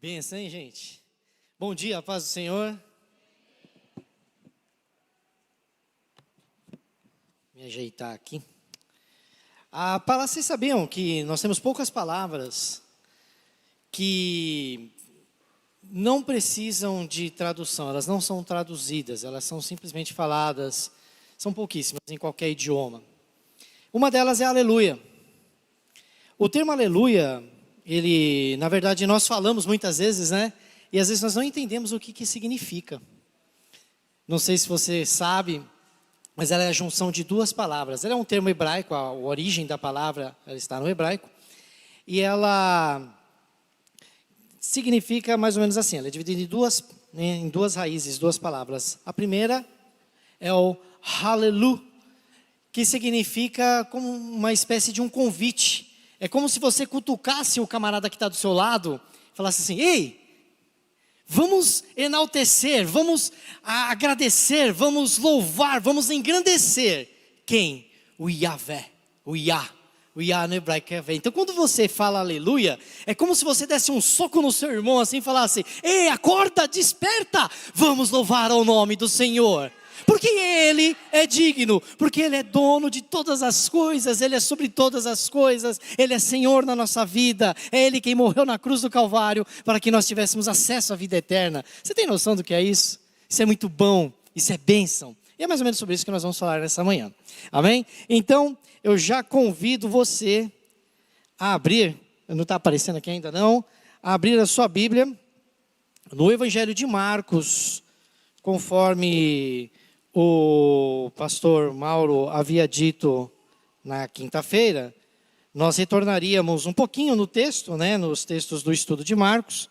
Benção, hein, gente? Bom dia, paz do Senhor. Me ajeitar aqui. Vocês sabiam que nós temos poucas palavras que não precisam de tradução, elas não são traduzidas, elas são simplesmente faladas, são pouquíssimas em qualquer idioma. Uma delas é aleluia. O termo aleluia, na verdade, nós falamos muitas vezes, né? E às vezes nós não entendemos o que significa. Não sei se você sabe, mas ela é a junção de duas palavras. Ela é um termo hebraico, a origem da palavra ela está no hebraico. E ela significa mais ou menos assim, ela é dividida em duas raízes, duas palavras. A primeira é o hallelu, que significa como uma espécie de um convite. É como se você cutucasse o camarada que está do seu lado e falasse assim: ei, vamos enaltecer, vamos agradecer, vamos louvar, vamos engrandecer. Quem? O Yahvé, o Yah. O Yah no hebraico é Yahvé. Então quando você fala aleluia, é como se você desse um soco no seu irmão assim e falasse: ei, acorda, desperta, vamos louvar ao nome do Senhor. Porque Ele é digno, porque Ele é dono de todas as coisas, Ele é sobre todas as coisas, Ele é Senhor na nossa vida, é Ele quem morreu na cruz do Calvário para que nós tivéssemos acesso à vida eterna. Você tem noção do que é isso? Isso é muito bom, isso é bênção. E é mais ou menos sobre isso que nós vamos falar nessa manhã. Amém? Então, eu já convido você a abrir, não está aparecendo aqui ainda não, a abrir a sua Bíblia no Evangelho de Marcos, conforme o pastor Mauro havia dito na quinta-feira. Nós retornaríamos um pouquinho no texto, né, nos textos do estudo de Marcos.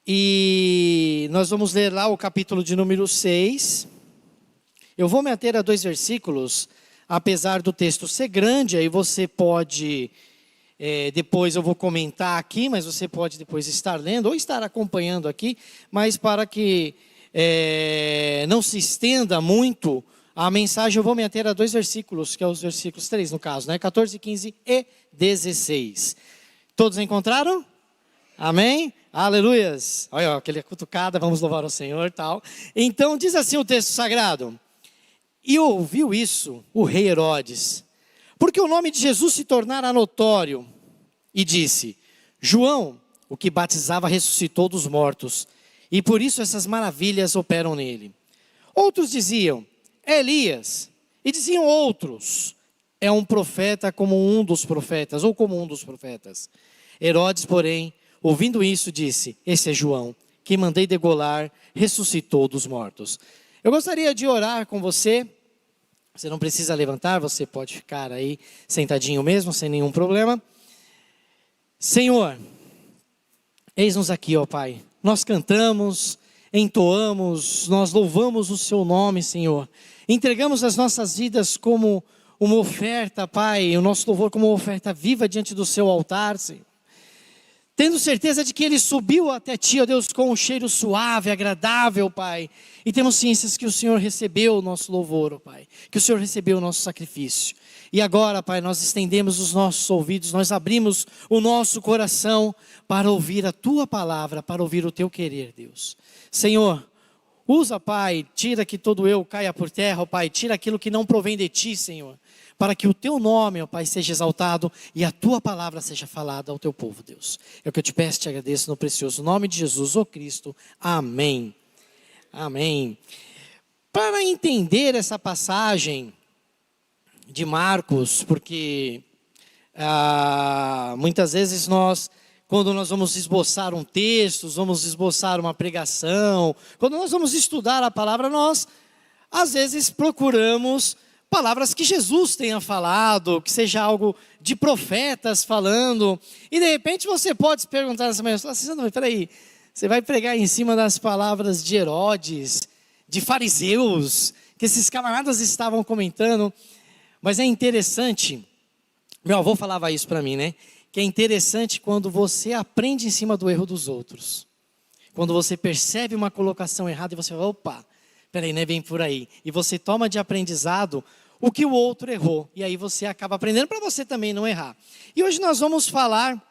E nós vamos ler lá o capítulo de número 6. Eu vou me ater a 2 versículos, apesar do texto ser grande, aí você pode, depois eu vou comentar aqui, mas você pode depois estar lendo ou estar acompanhando aqui, mas para que não se estenda muito a mensagem, eu vou me ater a 2 versículos, que é os versículos 3 no caso, né? 14, 15 e 16. Todos encontraram? Amém? Aleluias. Olha, aquele cutucada, vamos louvar o Senhor e tal. Então diz assim o texto sagrado: e ouviu isso o rei Herodes, porque o nome de Jesus se tornara notório, e disse: João, o que batizava, ressuscitou dos mortos, e por isso essas maravilhas operam nele. Outros diziam: é Elias. E diziam outros: é um profeta como um dos profetas, ou como um dos profetas. Herodes, porém, ouvindo isso, disse: esse é João, que mandei degolar, ressuscitou dos mortos. Eu gostaria de orar com você. Você não precisa levantar, você pode ficar aí sentadinho mesmo, sem nenhum problema. Senhor, eis-nos aqui, ó Pai. Nós cantamos, entoamos, nós louvamos o Seu nome, Senhor. Entregamos as nossas vidas como uma oferta, Pai, o nosso louvor como uma oferta viva diante do Seu altar, Senhor. Tendo certeza de que Ele subiu até Ti, ó Deus, com um cheiro suave, agradável, Pai. E temos ciências que o Senhor recebeu o nosso louvor, ó Pai. Que o Senhor recebeu o nosso sacrifício. E agora, Pai, nós estendemos os nossos ouvidos, nós abrimos o nosso coração para ouvir a Tua palavra, para ouvir o Teu querer, Deus. Senhor, usa, Pai, tira que todo eu caia por terra, ó Pai. Tira aquilo que não provém de Ti, Senhor. Para que o Teu nome, ó Pai, seja exaltado e a Tua palavra seja falada ao Teu povo, Deus. É o que eu te peço e te agradeço no precioso nome de Jesus, ó Cristo. Amém. Amém. Para entender essa passagem de Marcos, porque muitas vezes quando nós vamos esboçar um texto, vamos esboçar uma pregação, quando nós vamos estudar a palavra, nós às vezes procuramos palavras que Jesus tenha falado, que seja algo de profetas falando, e de repente você pode se perguntar nessa manhã, não, peraí, você vai pregar em cima das palavras de Herodes, de fariseus, que esses camaradas estavam comentando. Mas é interessante, meu avô falava isso para mim, né? Que é interessante quando você aprende em cima do erro dos outros. Quando você percebe uma colocação errada e você fala, opa, peraí, não é bem por aí. E você toma de aprendizado o que o outro errou. E aí você acaba aprendendo para você também não errar. E hoje nós vamos falar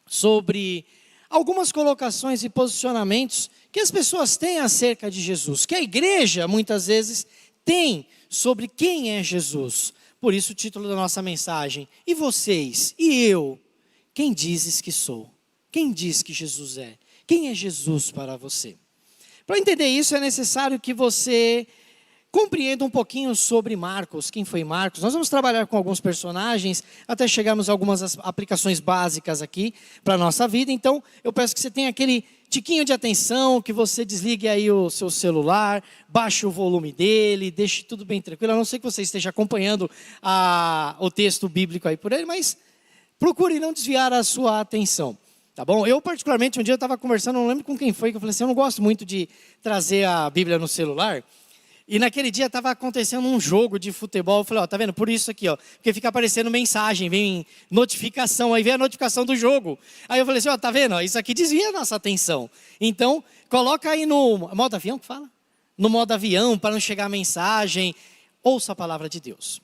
sobre algumas colocações e posicionamentos que as pessoas têm acerca de Jesus, que a igreja muitas vezes tem sobre quem é Jesus. Por isso o título da nossa mensagem: e vocês, e eu, quem dizes que sou? Quem diz que Jesus é? Quem é Jesus para você? Para entender isso é necessário que você compreenda um pouquinho sobre Marcos. Quem foi Marcos? Nós vamos trabalhar com alguns personagens até chegarmos a algumas aplicações básicas aqui para a nossa vida. Então eu peço que você tenha aquele tiquinho de atenção, que você desligue aí o seu celular, baixe o volume dele, deixe tudo bem tranquilo. A não ser que você esteja acompanhando o texto bíblico aí por ele, mas procure não desviar a sua atenção. Tá bom? Eu particularmente, um dia eu estava conversando, não lembro com quem foi, que eu falei assim, eu não gosto muito de trazer a Bíblia no celular. E naquele dia estava acontecendo um jogo de futebol. Eu falei, ó, tá vendo? Por isso aqui, ó. Porque fica aparecendo mensagem, vem notificação, aí vem a notificação do jogo. Aí eu falei assim, ó, tá vendo? Isso aqui desvia a nossa atenção. Então, coloca aí no modo avião que fala? No modo avião, para não chegar a mensagem. Ouça a palavra de Deus.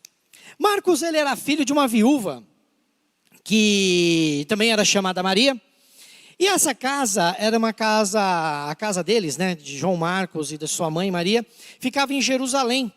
Marcos, ele era filho de uma viúva, que também era chamada Maria. E essa casa era uma casa, a casa deles, né, de João Marcos e da sua mãe Maria, ficava em Jerusalém.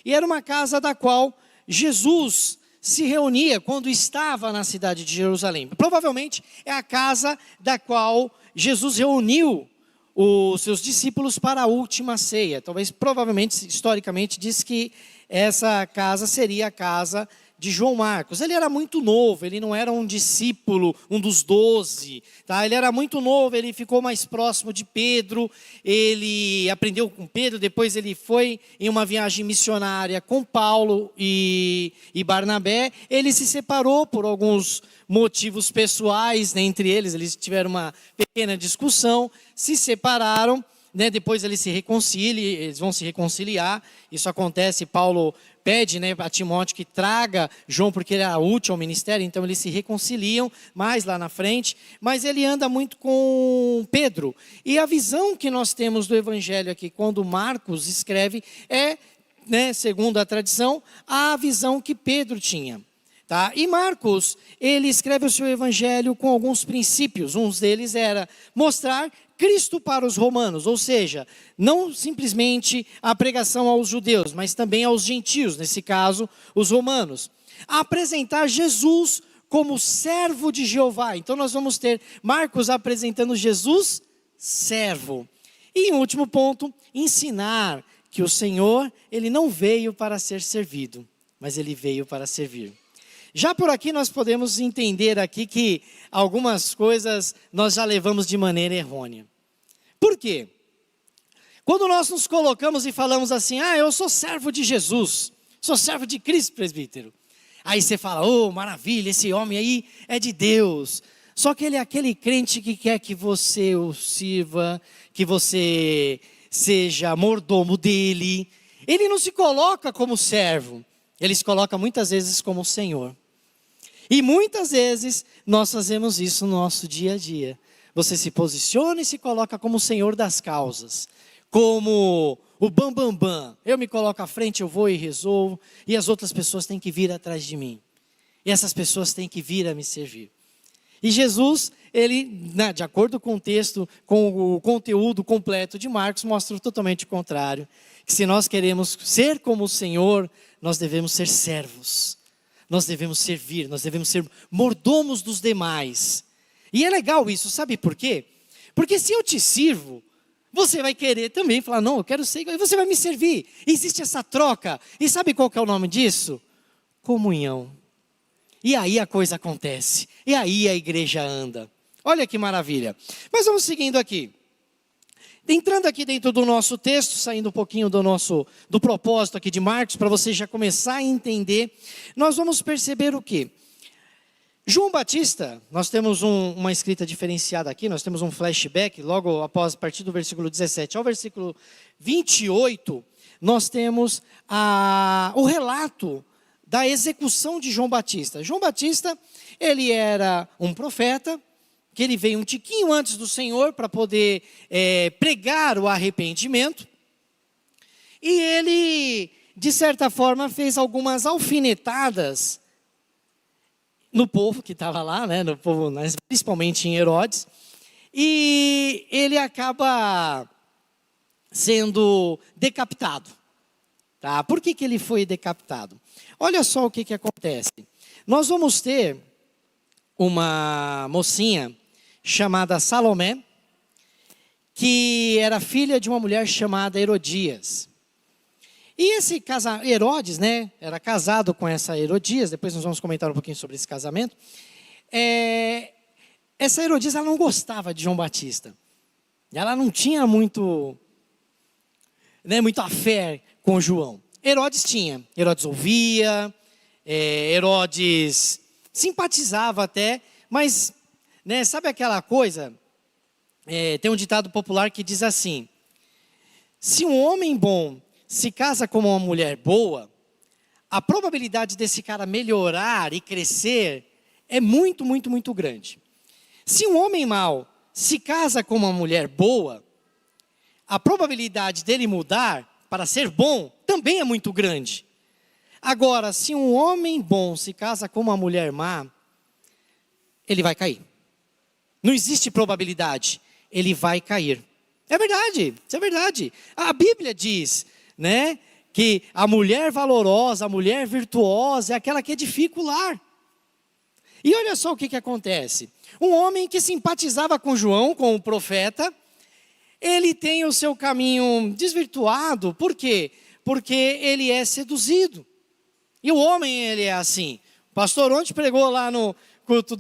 E era uma casa da qual Jesus se reunia quando estava na cidade de Jerusalém. Provavelmente é a casa da qual Jesus reuniu os seus discípulos para a última ceia. Talvez, provavelmente, historicamente, diz que essa casa seria a casa de João Marcos. Ele era muito novo, ele não era um discípulo, um dos 12, tá? Ele era muito novo, ele ficou mais próximo de Pedro, ele aprendeu com Pedro, depois ele foi em uma viagem missionária com Paulo e Barnabé. Ele se separou por alguns motivos pessoais, né, entre eles tiveram uma pequena discussão, se separaram, né, depois eles vão se reconciliar. Isso acontece, Paulo pede, né, a Timóteo que traga João, porque ele era útil ao ministério, então eles se reconciliam mais lá na frente, mas ele anda muito com Pedro. E a visão que nós temos do evangelho aqui, quando Marcos escreve, é, né, segundo a tradição, a visão que Pedro tinha. Tá? E Marcos, ele escreve o seu evangelho com alguns princípios. Um deles era mostrar Cristo para os romanos, ou seja, não simplesmente a pregação aos judeus, mas também aos gentios, nesse caso, os romanos. Apresentar Jesus como servo de Jeová. Então nós vamos ter Marcos apresentando Jesus servo. E em último ponto, ensinar que o Senhor, ele não veio para ser servido, mas ele veio para servir. Já por aqui nós podemos entender aqui que algumas coisas nós já levamos de maneira errônea. Por quê? Quando nós nos colocamos e falamos assim, eu sou servo de Jesus, sou servo de Cristo, presbítero. Aí você fala, maravilha, esse homem aí é de Deus. Só que ele é aquele crente que quer que você o sirva, que você seja mordomo dele. Ele não se coloca como servo, ele se coloca muitas vezes como Senhor. E muitas vezes nós fazemos isso no nosso dia a dia. Você se posiciona e se coloca como o Senhor das causas, como o bam. Eu me coloco à frente, eu vou e resolvo, e as outras pessoas têm que vir atrás de mim. E essas pessoas têm que vir a me servir. E Jesus, ele, de acordo com o texto, com o conteúdo completo de Marcos, mostra totalmente o contrário. Que se nós queremos ser como o Senhor, nós devemos ser servos. Nós devemos servir, nós devemos ser mordomos dos demais. E é legal isso, sabe por quê? Porque se eu te sirvo, você vai querer também falar, não, eu quero ser igual, e você vai me servir. Existe essa troca. E sabe qual que é o nome disso? Comunhão. E aí a coisa acontece. E aí a igreja anda. Olha que maravilha. Mas vamos seguindo aqui. Entrando aqui dentro do nosso texto, saindo um pouquinho do propósito aqui de Marcos, para você já começar a entender, nós vamos perceber o quê? João Batista, nós temos uma escrita diferenciada aqui, nós temos um flashback, logo após, a partir do versículo 17 ao versículo 28, nós temos o relato da execução de João Batista. João Batista, ele era um profeta, que ele veio um tiquinho antes do Senhor para poder pregar o arrependimento. E ele, de certa forma, fez algumas alfinetadas no povo que estava lá, né, no povo, principalmente em Herodes. e ele acaba sendo decapitado. Tá? Por que ele foi decapitado? Olha só o que acontece. Nós vamos ter uma mocinha chamada Salomé, que era filha de uma mulher chamada Herodias. E esse Herodes, né, era casado com essa Herodias, depois nós vamos comentar um pouquinho sobre esse casamento. Essa Herodias, ela não gostava de João Batista. Ela não tinha muito fé com João. Herodes tinha. Herodes ouvia, Herodes simpatizava até, mas, né, sabe aquela coisa? Tem um ditado popular que diz assim: se um homem bom se casa com uma mulher boa, a probabilidade desse cara melhorar e crescer é muito, muito, muito grande. Se um homem mau se casa com uma mulher boa, a probabilidade dele mudar para ser bom também é muito grande. Agora, se um homem bom se casa com uma mulher má, ele vai cair. Não existe probabilidade, ele vai cair. É verdade, isso é verdade. A Bíblia diz, né, que a mulher valorosa, a mulher virtuosa é aquela que edifica o lar. E olha só o que acontece. Um homem que simpatizava com João, com o profeta, ele tem o seu caminho desvirtuado. Por quê? Porque ele é seduzido. E o homem, ele é assim. O pastor ontem pregou lá no culto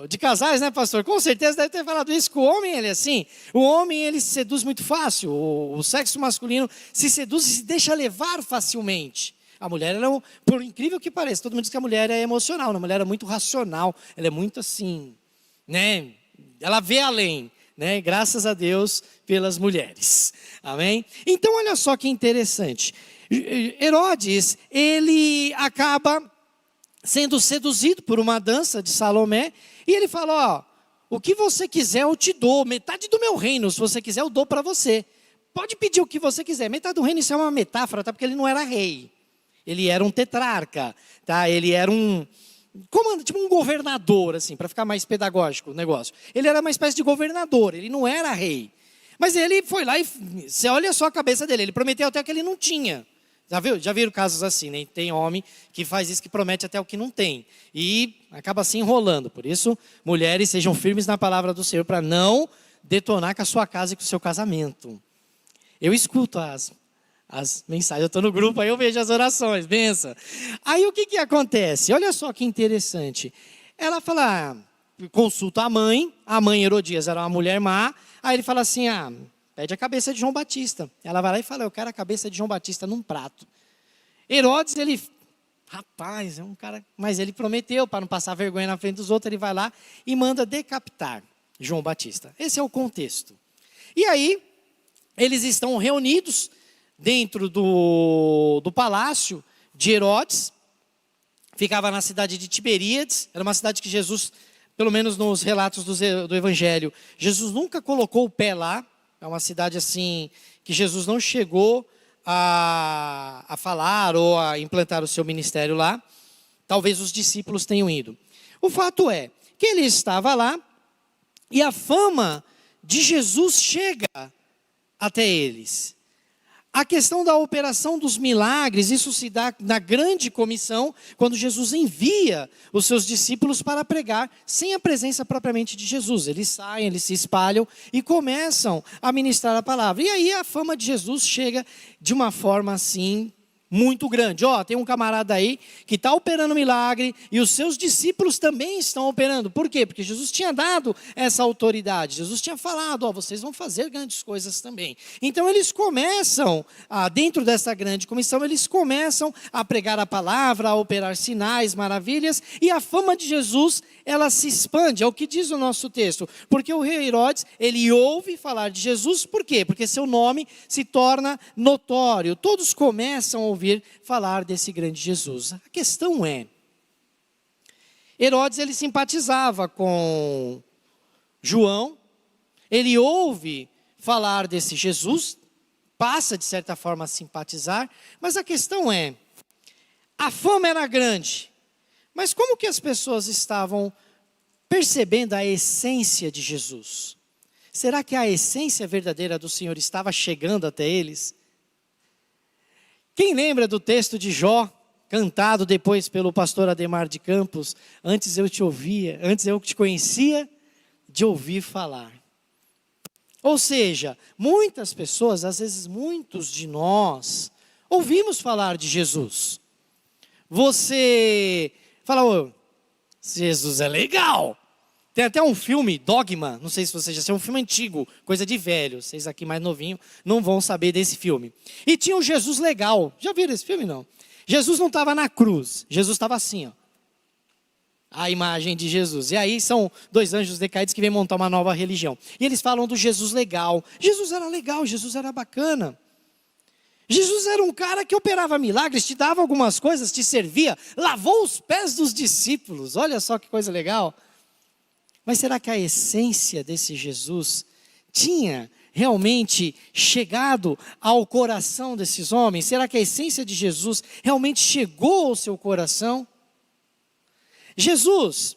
de casais, né, pastor? Com certeza deve ter falado isso, que o homem, ele é assim. O homem, ele se seduz muito fácil. O sexo masculino se seduz e se deixa levar facilmente. A mulher, ela, por incrível que pareça, todo mundo diz que a mulher é emocional, a mulher é muito racional, ela é muito assim, né? Ela vê além, né? Graças a Deus pelas mulheres, amém? Então, olha só que interessante. Herodes, ele acaba sendo seduzido por uma dança de Salomé, e ele fala: ó, o que você quiser eu te dou, metade do meu reino, se você quiser eu dou para você. Pode pedir o que você quiser. Metade do reino, isso é uma metáfora, tá? Porque ele não era rei. Ele era um tetrarca, tá? Ele era tipo um governador, assim, para ficar mais pedagógico o negócio. Ele era uma espécie de governador, ele não era rei. Mas ele foi lá e, você olha só a cabeça dele, ele prometeu até o que ele não tinha. Já viram casos assim, né? Tem homem que faz isso, que promete até o que não tem. E acaba se enrolando. Por isso, mulheres, sejam firmes na palavra do Senhor para não detonar com a sua casa e com o seu casamento. Eu escuto as mensagens, eu estou no grupo, aí eu vejo as orações, benção. Aí o que acontece? Olha só que interessante. Ela fala, consulta a mãe Herodias era uma mulher má, aí ele fala assim, pede a cabeça de João Batista. Ela vai lá e fala, eu quero a cabeça de João Batista num prato. Herodes, rapaz, é um cara, mas ele prometeu, para não passar vergonha na frente dos outros, ele vai lá e manda decapitar João Batista. Esse é o contexto. E aí, eles estão reunidos dentro do palácio de Herodes, ficava na cidade de Tiberíades, era uma cidade que Jesus, pelo menos nos relatos do Evangelho, Jesus nunca colocou o pé lá, é uma cidade assim, que Jesus não chegou a falar ou a implantar o seu ministério lá, talvez os discípulos tenham ido. O fato é que ele estava lá, e a fama de Jesus chega até eles. A questão da operação dos milagres, isso se dá na grande comissão, quando Jesus envia os seus discípulos para pregar, sem a presença propriamente de Jesus. Eles saem, eles se espalham e começam a ministrar a palavra. E aí a fama de Jesus chega de uma forma assim, muito grande. Tem um camarada aí que está operando milagre e os seus discípulos também estão operando. Por quê? Porque Jesus tinha dado essa autoridade. Jesus tinha falado, vocês vão fazer grandes coisas também. Então eles começam, dentro dessa grande comissão, eles começam a pregar a palavra, a operar sinais, maravilhas, e a fama de Jesus, ela se expande. É o que diz o nosso texto. Porque o rei Herodes, ele ouve falar de Jesus, por quê? Porque seu nome se torna notório. Todos começam a ouvir falar desse grande Jesus. A questão é, Herodes, ele simpatizava com João, ele ouve falar desse Jesus, passa de certa forma a simpatizar, mas a questão é, a fama era grande, mas como que as pessoas estavam percebendo a essência de Jesus? será que a essência verdadeira do Senhor estava chegando até eles? Quem lembra do texto de Jó, cantado depois pelo pastor Ademar de Campos? Antes eu te ouvia, antes eu te conhecia de ouvir falar. Ou seja, muitas pessoas, às vezes muitos de nós, ouvimos falar de Jesus. Você fala, oh, Jesus é legal. Tem até um filme, Dogma, não sei se você já assistiu, é um filme antigo, coisa de velho. Vocês aqui mais novinhos não vão saber desse filme. E tinha um Jesus legal. Já viram esse filme, não? Jesus não estava na cruz, Jesus estava assim, ó. A imagem de Jesus. E aí são dois anjos decaídos que vêm montar uma nova religião. E eles falam do Jesus legal. Jesus era legal, Jesus era bacana. Jesus era um cara que operava milagres, te dava algumas coisas, te servia, lavou os pés dos discípulos. Olha só que coisa legal. Mas será que a essência desse Jesus tinha realmente chegado ao coração desses homens? Será que a essência de Jesus realmente chegou ao seu coração? Jesus,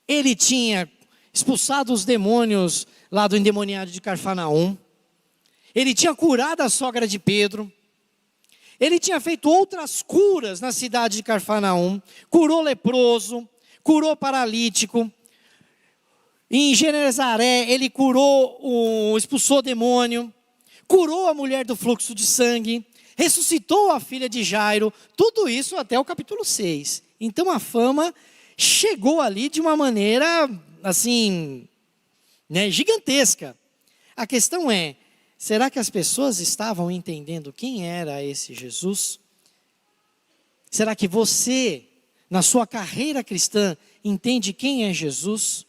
ele tinha expulsado os demônios lá do endemoniado de Cafarnaum. Ele tinha curado a sogra de Pedro. Ele tinha feito outras curas na cidade de Cafarnaum. Curou leproso, curou paralítico. Em Genezaré, ele expulsou o demônio. Curou a mulher do fluxo de sangue. Ressuscitou a filha de Jairo. Tudo isso até o capítulo 6. Então a fama chegou ali de uma maneira, assim, né, gigantesca. A questão é, será que as pessoas estavam entendendo quem era esse Jesus? Será que você, na sua carreira cristã, entende quem é Jesus?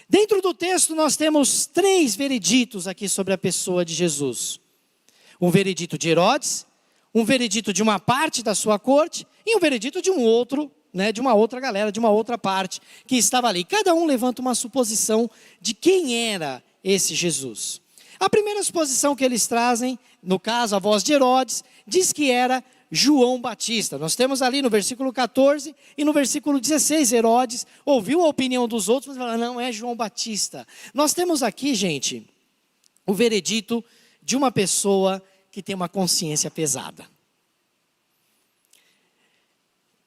Dentro do texto nós temos 3 vereditos aqui sobre a pessoa de Jesus. Um veredito de Herodes, um veredito de uma parte da sua corte e um veredito de um outro, né, de uma outra galera, de uma outra parte que estava ali. Cada um levanta uma suposição de quem era esse Jesus. A primeira suposição que eles trazem, no caso a voz de Herodes, diz que era João Batista. Nós temos ali no versículo 14 e no versículo 16, Herodes ouviu a opinião dos outros, mas falou, não, é João Batista. Nós temos aqui, gente, o veredito de uma pessoa que tem uma consciência pesada.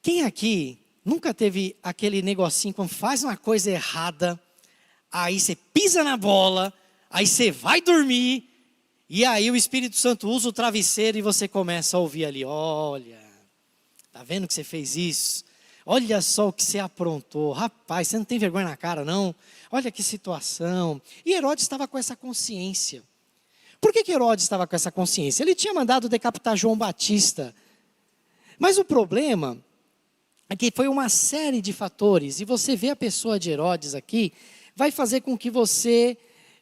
Quem aqui nunca teve aquele negocinho, quando faz uma coisa errada, aí você pisa na bola, aí você vai dormir, e aí o Espírito Santo usa o travesseiro e você começa a ouvir ali, olha, tá vendo que você fez isso? Olha só o que você aprontou, rapaz, você não tem vergonha na cara não? Olha que situação. E Herodes estava com essa consciência. Por que Herodes estava com essa consciência? Ele tinha mandado decapitar João Batista. Mas o problema é que foi uma série de fatores. E você vê a pessoa de Herodes aqui, vai fazer com que você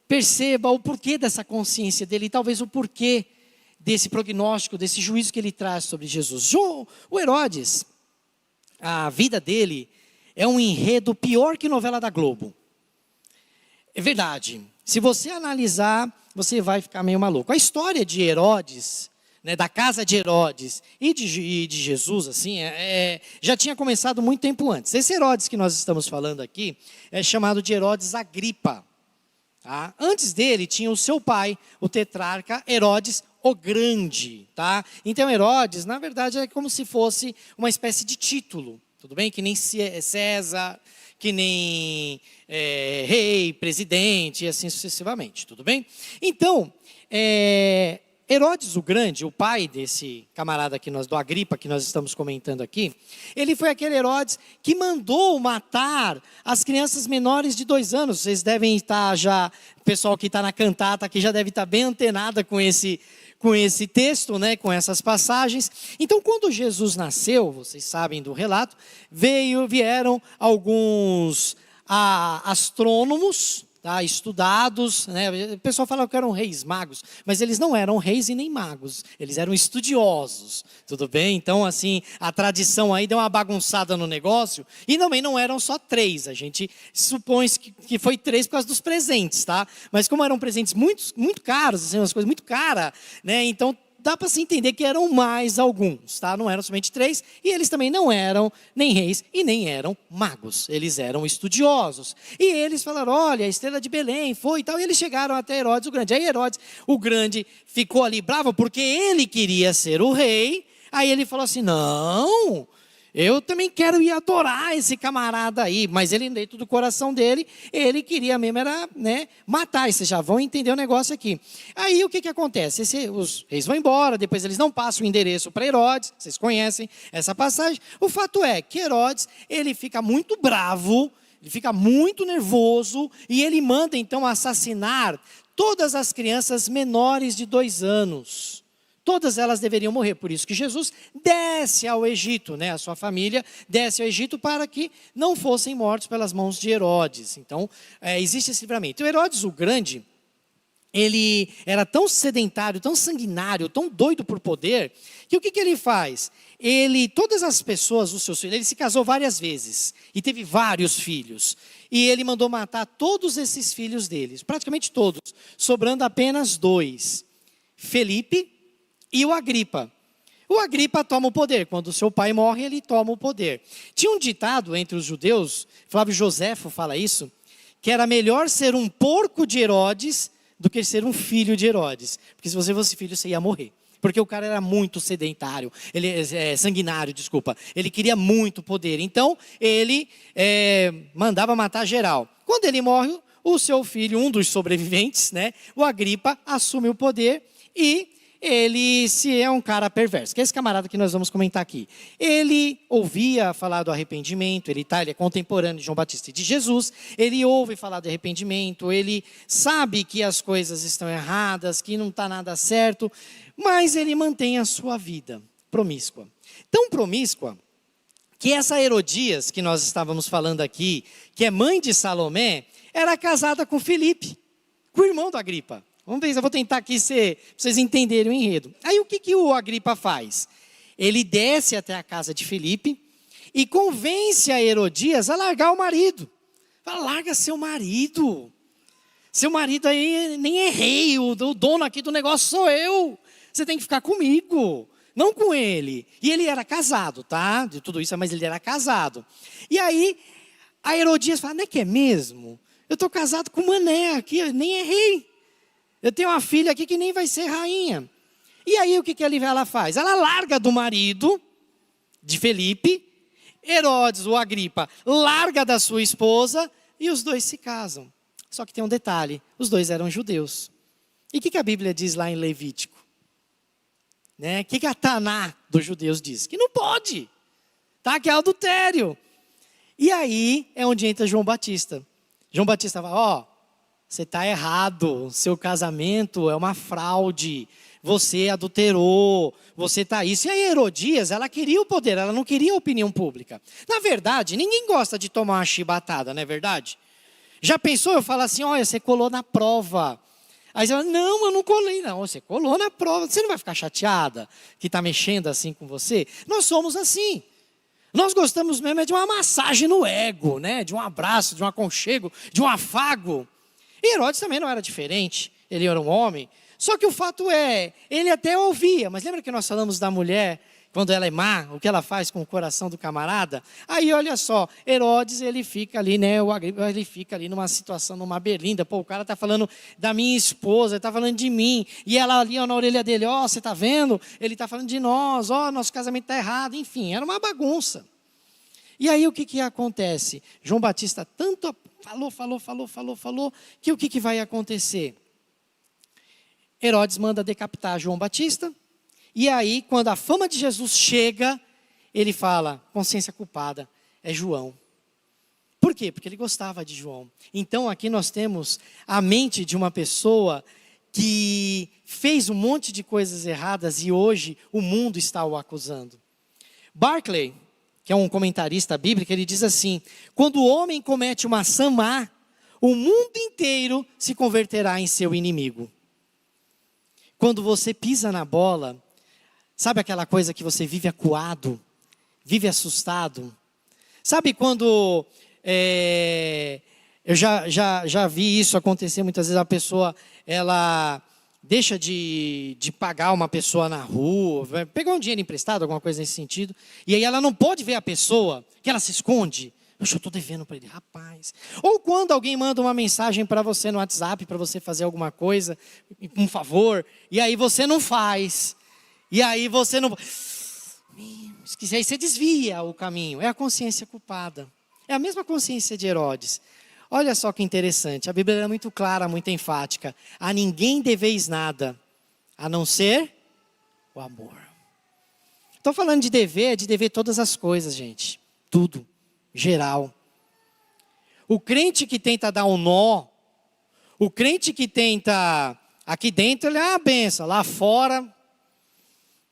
perceba o porquê dessa consciência dele. E talvez o porquê desse prognóstico, desse juízo que ele traz sobre Jesus. O Herodes, a vida dele é um enredo pior que novela da Globo. É verdade. Se você analisar, você vai ficar meio maluco. A história de Herodes, né, da casa de Herodes e de Jesus, assim, já tinha começado muito tempo antes. Esse Herodes que nós estamos falando aqui é chamado de Herodes Agripa. Tá? Antes dele tinha o seu pai, o tetrarca Herodes o Grande. Tá? Então Herodes, na verdade, é como se fosse uma espécie de título. Tudo bem? Que nem César, que nem rei, presidente e assim sucessivamente, tudo bem? Então, Herodes o Grande, o pai desse camarada aqui, do Agripa, que nós estamos comentando aqui, ele foi aquele Herodes que mandou matar as crianças menores de 2 anos. Vocês devem estar já, o pessoal que está na cantata aqui já deve estar bem antenada com esse texto, né, com essas passagens. Então, quando Jesus nasceu, vocês sabem do relato, vieram alguns astrônomos, tá, estudados, né? O pessoal fala que eram reis magos, mas eles não eram reis e nem magos, eles eram estudiosos, tudo bem? Então, assim, a tradição aí deu uma bagunçada no negócio, e também não eram só 3, a gente supõe que foi 3 por causa dos presentes, tá? Mas como eram presentes muito, muito caros, assim, umas coisas muito caras, né? Então, dá para se entender que eram mais alguns, tá? Não eram somente 3, e eles também não eram nem reis e nem eram magos. Eles eram estudiosos. E eles falaram, olha, a estrela de Belém foi e tal, e eles chegaram até Herodes o Grande. Aí Herodes o Grande ficou ali bravo, porque ele queria ser o rei. Aí ele falou assim, não, eu também quero ir adorar esse camarada aí. Mas ele, dentro do coração dele, ele queria mesmo era, né, matar. E vocês já vão entender o negócio aqui. Aí o que acontece? Os reis vão embora, depois eles não passam o endereço para Herodes. Vocês conhecem essa passagem. O fato é que Herodes, ele fica muito bravo, ele fica muito nervoso, e ele manda então assassinar todas as crianças menores de 2 anos. Todas elas deveriam morrer, por isso que Jesus desce ao Egito, né? A sua família desce ao Egito para que não fossem mortos pelas mãos de Herodes. Então, existe esse livramento. O Herodes o Grande, ele era tão sedentário, tão sanguinário, tão doido por poder, que o que ele faz? Todas as pessoas, os seus filhos, ele se casou várias vezes e teve vários filhos. E ele mandou matar todos esses filhos deles, praticamente todos, sobrando apenas 2, Felipe e o Agripa. O Agripa toma o poder. Quando seu pai morre, ele toma o poder. Tinha um ditado entre os judeus, Flávio Joséfo fala isso, que era melhor ser um porco de Herodes do que ser um filho de Herodes. Porque se você fosse filho, você ia morrer. Porque o cara era muito sedentário, sanguinário, desculpa. Ele queria muito poder. Então, ele mandava matar geral. Quando ele morre, o seu filho, um dos sobreviventes, né, o Agripa, assume o poder e ele é um cara perverso, que é esse camarada que nós vamos comentar aqui. Ele ouvia falar do arrependimento, ele é contemporâneo de João Batista e de Jesus, ele ouve falar do arrependimento, ele sabe que as coisas estão erradas, que não está nada certo, mas ele mantém a sua vida promíscua. Tão promíscua que essa Herodias, que nós estávamos falando aqui, que é mãe de Salomé, era casada com Filipe, com o irmão do Agripa. Vamos ver, eu vou tentar aqui para vocês entenderem o enredo. Aí o que o Agripa faz? Ele desce até a casa de Filipe e convence a Herodias a largar o marido. Fala, larga seu marido. Seu marido aí nem é rei, o dono aqui do negócio sou eu. Você tem que ficar comigo, não com ele. E ele era casado, tá? De tudo isso, mas ele era casado. E aí a Herodias fala, não é que é mesmo? Eu estou casado com Mané aqui, nem é rei. Eu tenho uma filha aqui que nem vai ser rainha. E aí o que ela faz? Ela larga do marido de Felipe, Herodes, o Agripa, larga da sua esposa e os dois se casam. Só que tem um detalhe, os dois eram judeus. E o que a Bíblia diz lá em Levítico? Né? O que a Taná dos judeus diz? Que não pode, tá? Que é adultério. E aí é onde entra João Batista. João Batista fala, você está errado, seu casamento é uma fraude, você adulterou, você está isso. E a Herodias, ela queria o poder, ela não queria a opinião pública. Na verdade, ninguém gosta de tomar uma chibatada, não é verdade? Já pensou eu falar assim, olha, você colou na prova. Aí você fala, não, eu não colei não, você colou na prova, você não vai ficar chateada que está mexendo assim com você? Nós somos assim. Nós gostamos mesmo de uma massagem no ego, né? De um abraço, de um aconchego, de um afago. E Herodes também não era diferente, ele era um homem. Só que o fato é, ele até ouvia, mas lembra que nós falamos da mulher, quando ela é má, o que ela faz com o coração do camarada? Aí olha só, Herodes, ele fica ali, né, o Agripa, ele fica ali numa situação, numa berlinda, pô, o cara está falando da minha esposa, ele está falando de mim, e ela ali ó, na orelha dele, ó, você está vendo? Ele está falando de nós, ó, nosso casamento está errado, enfim, era uma bagunça. E aí o que acontece? João Batista tanto falou, que o que vai acontecer? Herodes manda decapitar João Batista, e aí quando a fama de Jesus chega, ele fala, consciência culpada, é João. Por quê? Porque ele gostava de João. Então aqui nós temos a mente de uma pessoa que fez um monte de coisas erradas e hoje o mundo está o acusando. Barclay, que é um comentarista bíblico, ele diz assim, quando o homem comete uma ação má, o mundo inteiro se converterá em seu inimigo. Quando você pisa na bola, sabe aquela coisa que você vive acuado, vive assustado? Sabe quando, eu já vi isso acontecer muitas vezes, a pessoa, ela deixa de pagar uma pessoa na rua, vai pegar um dinheiro emprestado, alguma coisa nesse sentido, e aí ela não pode ver a pessoa, que ela se esconde. Poxa, eu estou devendo para ele, rapaz. Ou quando alguém manda uma mensagem para você no WhatsApp, para você fazer alguma coisa, um favor, e aí você não faz. E aí você não... Esqueci, aí você desvia o caminho. É a consciência culpada. É a mesma consciência de Herodes. Olha só que interessante, a Bíblia é muito clara, muito enfática. A ninguém deveis nada, a não ser o amor. Estou falando de dever todas as coisas, gente. Tudo, geral. O crente que tenta dar um nó, o crente que tenta, aqui dentro ele é uma benção, lá fora,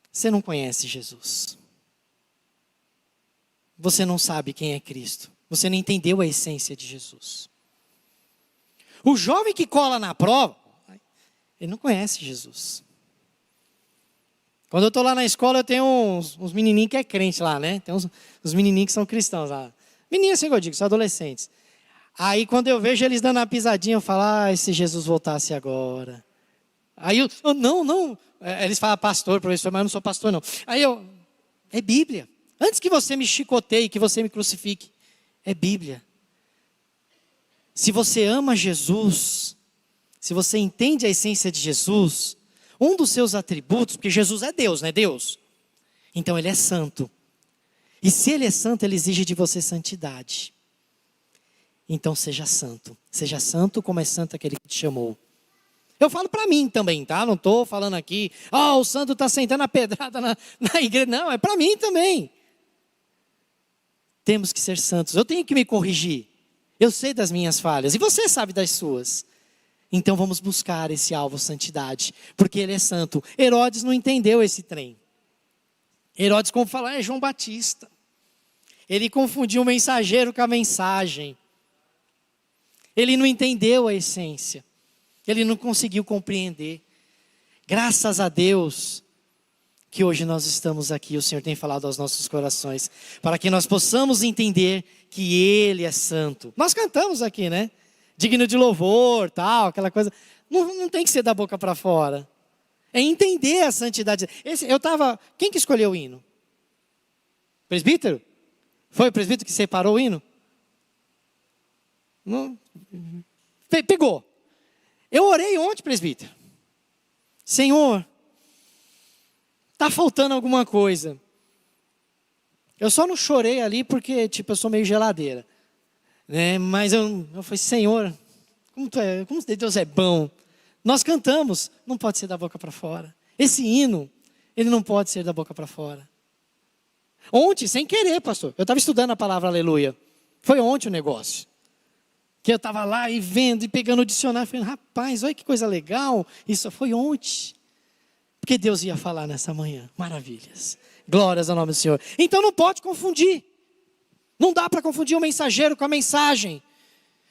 você não conhece Jesus. Você não sabe quem é Cristo. Você não entendeu a essência de Jesus. O jovem que cola na prova, ele não conhece Jesus. Quando eu estou lá na escola, eu tenho uns menininhos que é crente lá, né? Tem uns menininhos que são cristãos lá. Menininhos, assim que eu digo, são adolescentes. Aí quando eu vejo eles dando uma pisadinha, eu falo, se Jesus voltasse agora. Aí eu, não. Eles falam pastor, professor, mas eu não sou pastor não. Aí é Bíblia. Antes que você me chicoteie, que você me crucifique, é Bíblia. Se você ama Jesus, se você entende a essência de Jesus, um dos seus atributos, porque Jesus é Deus, não é Deus? Então ele é santo. E se ele é santo, ele exige de você santidade. Então seja santo. Seja santo como é santo aquele que te chamou. Eu falo para mim também, tá? Não estou falando aqui, o santo está sentando a pedrada na igreja. Não, é para mim também. Temos que ser santos. Eu tenho que me corrigir. Eu sei das minhas falhas. E você sabe das suas. Então vamos buscar esse alvo, santidade. Porque ele é santo. Herodes não entendeu esse trem. Herodes, como falar, é João Batista. Ele confundiu o mensageiro com a mensagem. Ele não entendeu a essência. Ele não conseguiu compreender. Graças a Deus que hoje nós estamos aqui, o Senhor tem falado aos nossos corações, para que nós possamos entender que Ele é santo. Nós cantamos aqui, né? Digno de louvor, tal, aquela coisa. Não tem que ser da boca para fora. É entender a santidade. Quem que escolheu o hino? Presbítero? Foi o presbítero que separou o hino? Não. Pegou. Eu orei ontem, presbítero. Senhor, está faltando alguma coisa. Eu só não chorei ali porque, eu sou meio geladeira. Né? Mas eu falei, Senhor, como Deus é bom. Nós cantamos, não pode ser da boca para fora. Esse hino, ele não pode ser da boca para fora. Ontem, sem querer, pastor, eu estava estudando a palavra aleluia. Foi ontem o negócio. Que eu estava lá e vendo e pegando o dicionário, falando, rapaz, olha que coisa legal. Isso foi ontem. Porque Deus ia falar nessa manhã. Maravilhas. Glórias ao nome do Senhor. Então não pode confundir. Não dá para confundir o mensageiro com a mensagem.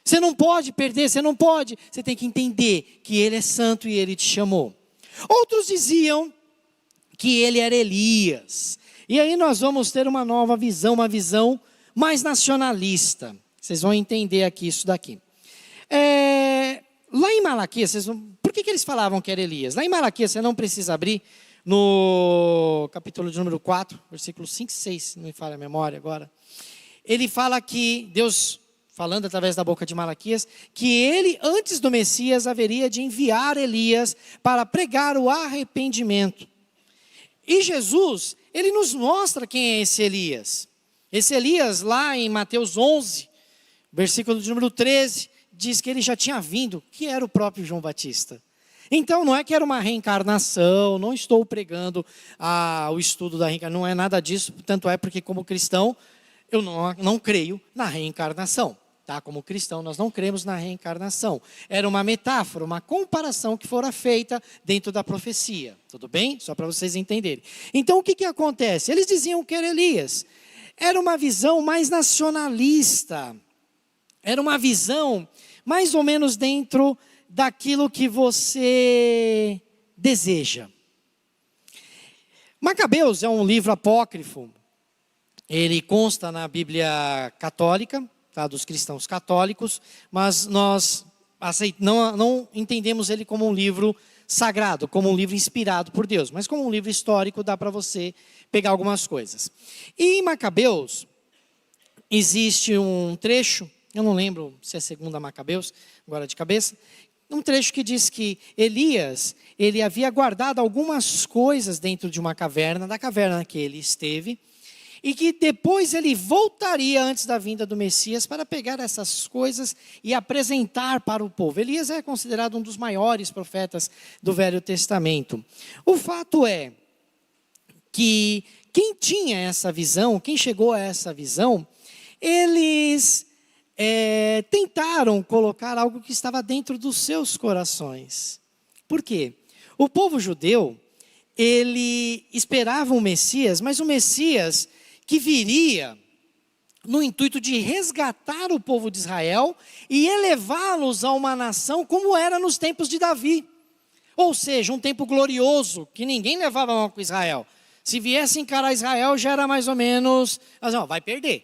Você não pode perder, você não pode. Você tem que entender que Ele é santo e Ele te chamou. Outros diziam que Ele era Elias. E aí nós vamos ter uma nova visão, uma visão mais nacionalista. Vocês vão entender aqui isso daqui. Lá em Malaquias, por que eles falavam que era Elias? Lá em Malaquias, você não precisa abrir, no capítulo de número 4, versículo 5 e 6, se não me falha a memória agora. Ele fala que, Deus, falando através da boca de Malaquias, que ele, antes do Messias, haveria de enviar Elias para pregar o arrependimento. E Jesus, ele nos mostra quem é esse Elias. Esse Elias, lá em Mateus 11, versículo de número 13, diz que ele já tinha vindo, que era o próprio João Batista. Então não é que era uma reencarnação, não estou pregando o estudo da reencarnação, não é nada disso, tanto é porque como cristão, eu não creio na reencarnação. Tá? Como cristão, nós não cremos na reencarnação. Era uma metáfora, uma comparação que fora feita dentro da profecia. Tudo bem? Só para vocês entenderem. Então o que acontece? Eles diziam que era Elias. Era uma visão mais nacionalista. Era uma visão mais ou menos dentro daquilo que você deseja. Macabeus é um livro apócrifo. Ele consta na Bíblia católica, tá, dos cristãos católicos, mas nós não entendemos ele como um livro sagrado, como um livro inspirado por Deus, mas como um livro histórico, dá para você pegar algumas coisas. E em Macabeus, existe um trecho, eu não lembro se é 2 Macabeus, agora de cabeça, um trecho que diz que Elias, ele havia guardado algumas coisas dentro de uma caverna, da caverna que ele esteve, e que depois ele voltaria antes da vinda do Messias para pegar essas coisas e apresentar para o povo. Elias é considerado um dos maiores profetas do Velho Testamento. O fato é que quem tinha essa visão, quem chegou a essa visão, eles tentaram colocar algo que estava dentro dos seus corações. Por quê? O povo judeu, ele esperava um Messias, mas o Messias que viria no intuito de resgatar o povo de Israel e elevá-los a uma nação como era nos tempos de Davi. Ou seja, um tempo glorioso, que ninguém levava mal com Israel. Se viesse encarar Israel, já era mais ou menos, mas não, vai perder.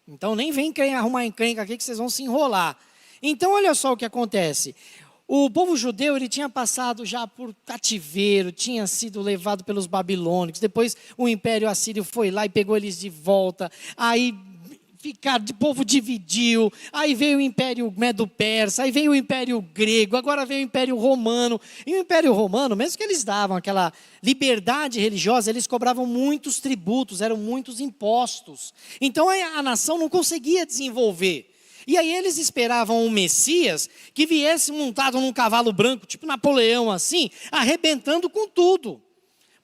Então nem vem arrumar encrenca aqui que vocês vão se enrolar. Então olha só o que acontece. O povo judeu, ele tinha passado já por cativeiro, tinha sido levado pelos babilônicos, depois o império assírio foi lá e pegou eles de volta, aí o povo dividiu, aí veio o império medo-persa, aí veio o império grego, agora veio o império romano. E o império romano, mesmo que eles davam aquela liberdade religiosa, eles cobravam muitos tributos, eram muitos impostos. Então a nação não conseguia desenvolver. E aí eles esperavam um Messias que viesse montado num cavalo branco, tipo Napoleão assim, arrebentando com tudo,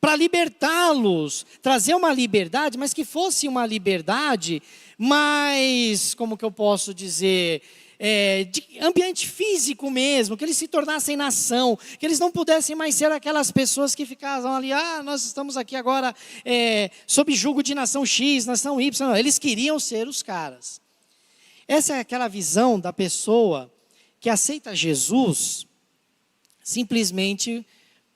para libertá-los, trazer uma liberdade, mas que fosse uma liberdade mais, como que eu posso dizer, de ambiente físico mesmo, que eles se tornassem nação, que eles não pudessem mais ser aquelas pessoas que ficavam ali, nós estamos aqui agora sob julgo de nação X, nação Y, não, eles queriam ser os caras. Essa é aquela visão da pessoa que aceita Jesus simplesmente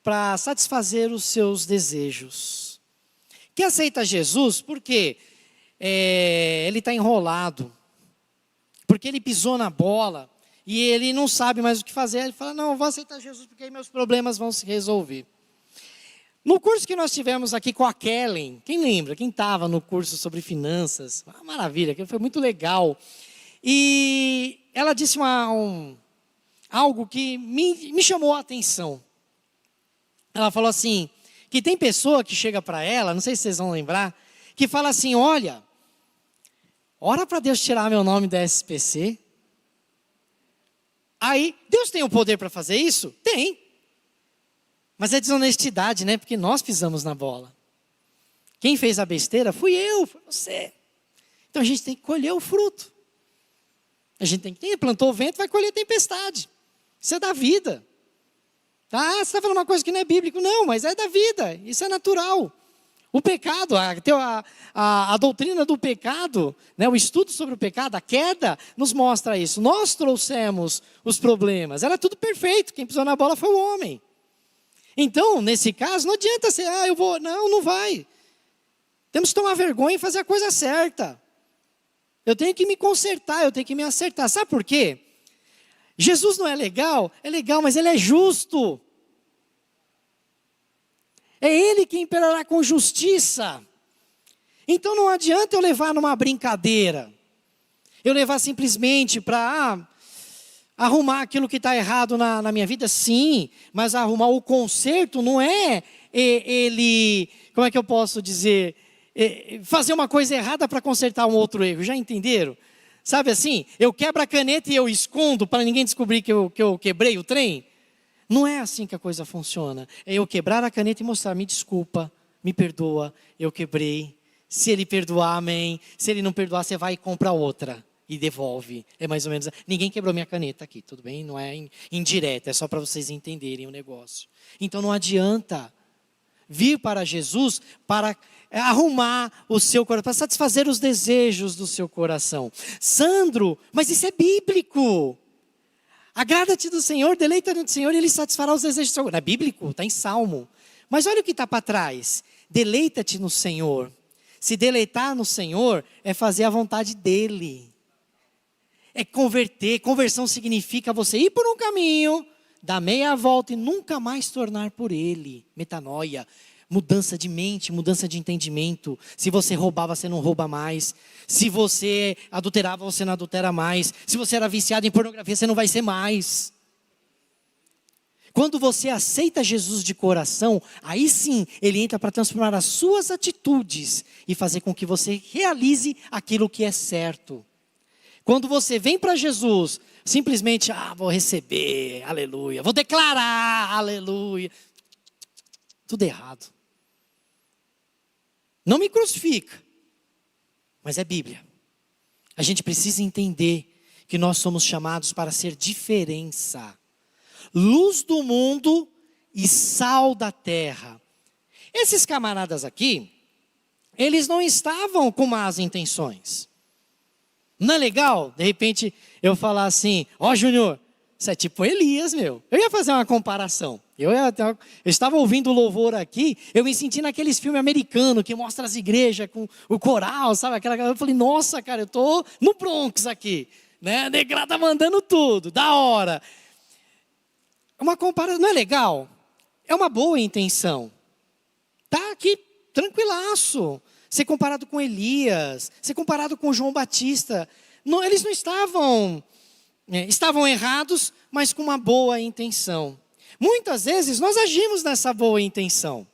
para satisfazer os seus desejos. Que aceita Jesus porque ele está enrolado, porque ele pisou na bola e ele não sabe mais o que fazer. Ele fala, não, eu vou aceitar Jesus porque aí meus problemas vão se resolver. No curso que nós tivemos aqui com a Kellen, quem lembra? Quem estava no curso sobre finanças? Uma maravilha, aquilo foi muito legal. E ela disse algo que me chamou a atenção. Ela falou assim, que tem pessoa que chega para ela, não sei se vocês vão lembrar, que fala assim, olha, ora para Deus tirar meu nome da SPC. Aí, Deus tem o poder para fazer isso? Tem. Mas é desonestidade, né? Porque nós pisamos na bola. Quem fez a besteira fui eu, foi você. Então a gente tem que colher o fruto. A gente tem que plantou o vento, vai colher tempestade. Isso é da vida. Tá? Você está falando uma coisa que não é bíblico. Não, mas é da vida. Isso é natural. O pecado, a doutrina do pecado, né, o estudo sobre o pecado, a queda, nos mostra isso. Nós trouxemos os problemas. Era tudo perfeito. Quem pisou na bola foi o homem. Então, nesse caso, não adianta ser, eu vou. Não, não vai. Temos que tomar vergonha e fazer a coisa certa. Eu tenho que me consertar, eu tenho que me acertar. Sabe por quê? Jesus não é legal? É legal, mas ele é justo. É ele quem imperará com justiça. Então não adianta eu levar numa brincadeira. Eu levar simplesmente para arrumar aquilo que está errado na minha vida, sim. Mas arrumar o conserto não é ele, como é que eu posso dizer, fazer uma coisa errada para consertar um outro erro. Já entenderam? Sabe assim, eu quebro a caneta e eu escondo para ninguém descobrir que eu quebrei o trem. Não é assim que a coisa funciona. É eu quebrar a caneta e mostrar, me desculpa, me perdoa, eu quebrei. Se ele perdoar, amém. Se ele não perdoar, você vai e compra outra e devolve. É mais ou menos, ninguém quebrou minha caneta aqui, tudo bem? Não é indireta, é só para vocês entenderem o negócio. Então não adianta vir para Jesus para arrumar o seu coração, para satisfazer os desejos do seu coração. Sandro, mas isso é bíblico. Agrada-te do Senhor, deleita-te do Senhor e Ele satisfará os desejos do seu coração. É bíblico, está em Salmo. Mas olha o que está para trás. Deleita-te no Senhor. Se deleitar no Senhor é fazer a vontade dEle. é converter. Conversão significa você ir por um caminho, dar meia volta e nunca mais tornar por ele. Metanoia, mudança de mente, mudança de entendimento. Se você roubava, você não rouba mais. Se você adulterava, você não adultera mais. Se você era viciado em pornografia, você não vai ser mais. Quando você aceita Jesus de coração, aí sim, ele entra para transformar as suas atitudes e fazer com que você realize aquilo que é certo. Quando você vem para Jesus, simplesmente, vou receber, aleluia, vou declarar, aleluia. Tudo errado. Não me crucifica, mas é Bíblia. A gente precisa entender que nós somos chamados para ser diferença. Luz do mundo e sal da terra. Esses camaradas aqui, eles não estavam com más intenções. Não é legal, de repente, eu falar assim, Júnior, você é tipo Elias, meu. Eu ia fazer uma comparação. Eu estava ouvindo o louvor aqui, eu me senti naqueles filmes americanos que mostra as igrejas com o coral, sabe? Eu falei, nossa, cara, eu estou no Bronx aqui. Né? A negra tá mandando tudo, da hora. Uma comparação, não é legal? É uma boa intenção. Tá aqui, tranquilaço. Ser comparado com Elias, ser comparado com João Batista. Não, eles não estavam errados, mas com uma boa intenção. Muitas vezes nós agimos nessa boa intenção.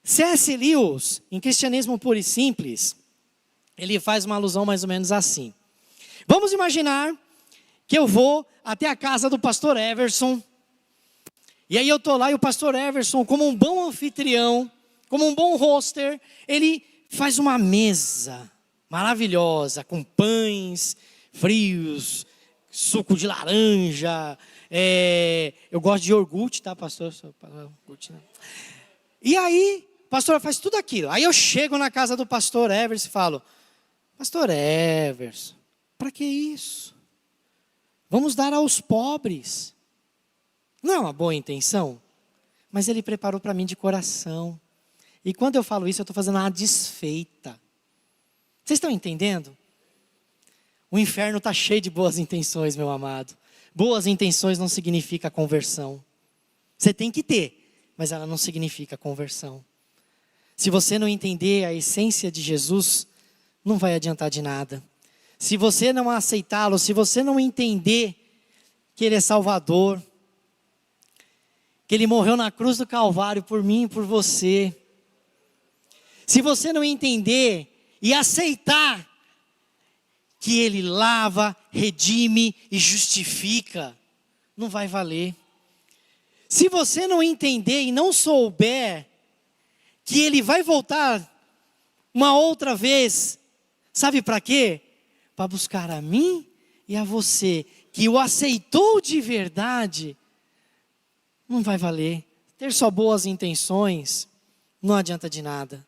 C.S. Lewis, em Cristianismo Puro e Simples, ele faz uma alusão mais ou menos assim. Vamos imaginar que eu vou até a casa do pastor Everson, e aí eu estou lá e o pastor Everson, como um bom anfitrião, como um bom hoster, ele faz uma mesa maravilhosa, com pães frios, suco de laranja, eu gosto de iogurte, tá, pastor? E aí, o pastor faz tudo aquilo. Aí eu chego na casa do pastor Everson e falo, pastor Everson, para que isso? Vamos dar aos pobres. Não é uma boa intenção? Mas ele preparou para mim de coração. E quando eu falo isso, eu estou fazendo uma desfeita. Vocês estão entendendo? O inferno está cheio de boas intenções, meu amado. Boas intenções não significa conversão. Você tem que ter, mas ela não significa conversão. Se você não entender a essência de Jesus, não vai adiantar de nada. Se você não aceitá-lo, se você não entender que Ele é Salvador, que Ele morreu na cruz do Calvário por mim e por você, se você não entender e aceitar que Ele lava, redime e justifica, não vai valer. Se você não entender e não souber que Ele vai voltar uma outra vez, sabe para quê? Para buscar a mim e a você, que o aceitou de verdade, não vai valer. Ter só boas intenções não adianta de nada.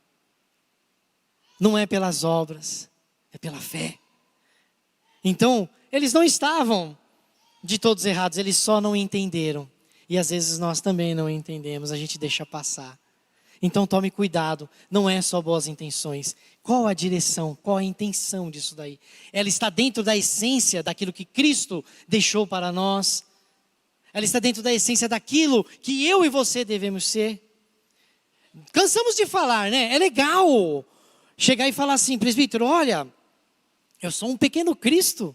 Não é pelas obras, é pela fé. Então, eles não estavam de todos errados, eles só não entenderam. E às vezes nós também não entendemos, a gente deixa passar. Então tome cuidado, não é só boas intenções. Qual a direção, qual a intenção disso daí? Ela está dentro da essência daquilo que Cristo deixou para nós. Ela está dentro da essência daquilo que eu e você devemos ser. Cansamos de falar, né? É legal chegar e falar assim, presbítero, olha, eu sou um pequeno Cristo.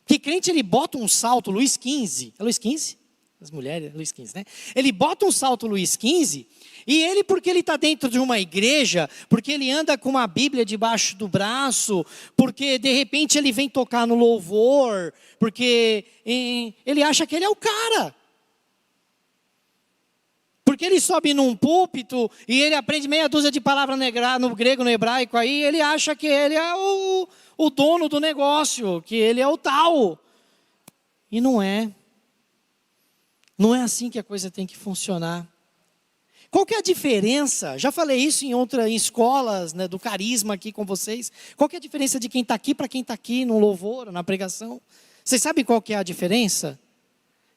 Porque crente, ele bota um salto, Luís XV. É Luís XV? As mulheres, Luís XV, né? Ele bota um salto Luís XV, e ele, porque ele está dentro de uma igreja, porque ele anda com uma Bíblia debaixo do braço, porque de repente ele vem tocar no louvor, porque ele acha que ele é o cara. Porque ele sobe num púlpito e ele aprende meia dúzia de palavras no grego, no hebraico, aí ele acha que ele é o dono do negócio, que ele é o tal. E não é. Não é assim que a coisa tem que funcionar. Qual que é a diferença? Já falei isso em escolas, né, do carisma aqui com vocês. Qual que é a diferença de quem está aqui para quem está aqui no louvor, na pregação? Vocês sabem qual que é a diferença?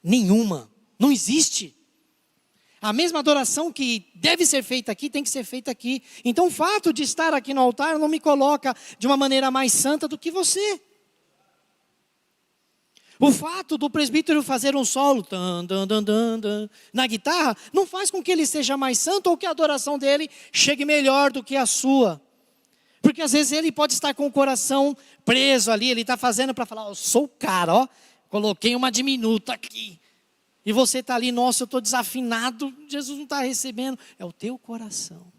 Nenhuma. Não existe. A mesma adoração que deve ser feita aqui, tem que ser feita aqui. Então o fato de estar aqui no altar não me coloca de uma maneira mais santa do que você. O fato do presbítero fazer um solo na guitarra não faz com que ele seja mais santo ou que a adoração dele chegue melhor do que a sua. Porque às vezes ele pode estar com o coração preso ali, ele está fazendo para falar, eu sou o cara, ó, coloquei uma diminuta aqui. E você está ali, nossa, eu estou desafinado, Jesus não está recebendo. É o teu coração.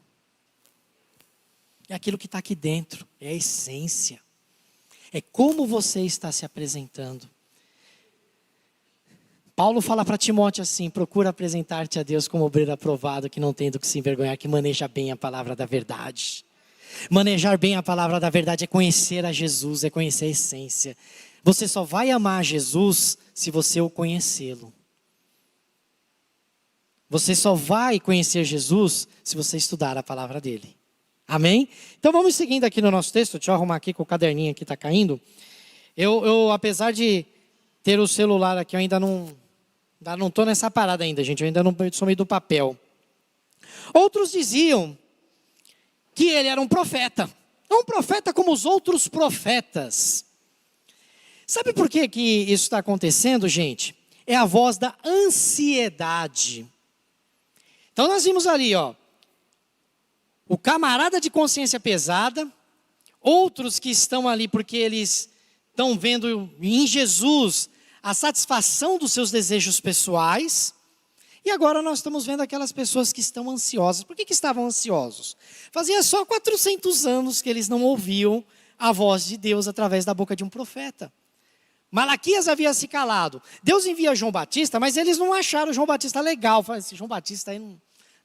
É aquilo que está aqui dentro, é a essência. É como você está se apresentando. Paulo fala para Timóteo assim, procura apresentar-te a Deus como obreiro aprovado, que não tem do que se envergonhar, que maneja bem a palavra da verdade. Manejar bem a palavra da verdade é conhecer a Jesus, é conhecer a essência. Você só vai amar Jesus se você o conhecê-lo. Você só vai conhecer Jesus se você estudar a palavra dele. Amém? Então vamos seguindo aqui no nosso texto. Deixa eu arrumar aqui, que o caderninho aqui está caindo. Eu, apesar de ter o celular aqui, eu ainda não estou nessa parada ainda, gente. Eu ainda não sou meio do papel. Outros diziam que ele era um profeta. Um profeta como os outros profetas. Sabe por que isso está acontecendo, gente? É a voz da ansiedade. Então nós vimos ali, ó, o camarada de consciência pesada, outros que estão ali porque eles estão vendo em Jesus a satisfação dos seus desejos pessoais. E agora nós estamos vendo aquelas pessoas que estão ansiosas. Por que estavam ansiosos? Fazia só 400 anos que eles não ouviam a voz de Deus através da boca de um profeta. Malaquias havia se calado. Deus envia João Batista, mas eles não acharam João Batista legal. Falaram, esse João Batista aí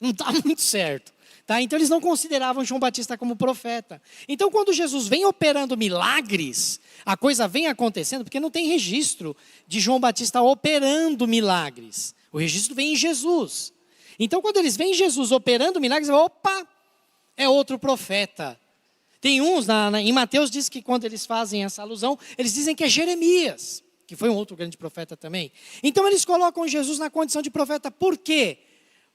não está muito certo. Tá? Então eles não consideravam João Batista como profeta. Então quando Jesus vem operando milagres, a coisa vem acontecendo, porque não tem registro de João Batista operando milagres. O registro vem em Jesus. Então quando eles veem Jesus operando milagres, opa, é outro profeta. Tem uns, em Mateus diz que quando eles fazem essa alusão, eles dizem que é Jeremias, que foi um outro grande profeta também. Então eles colocam Jesus na condição de profeta. Por quê?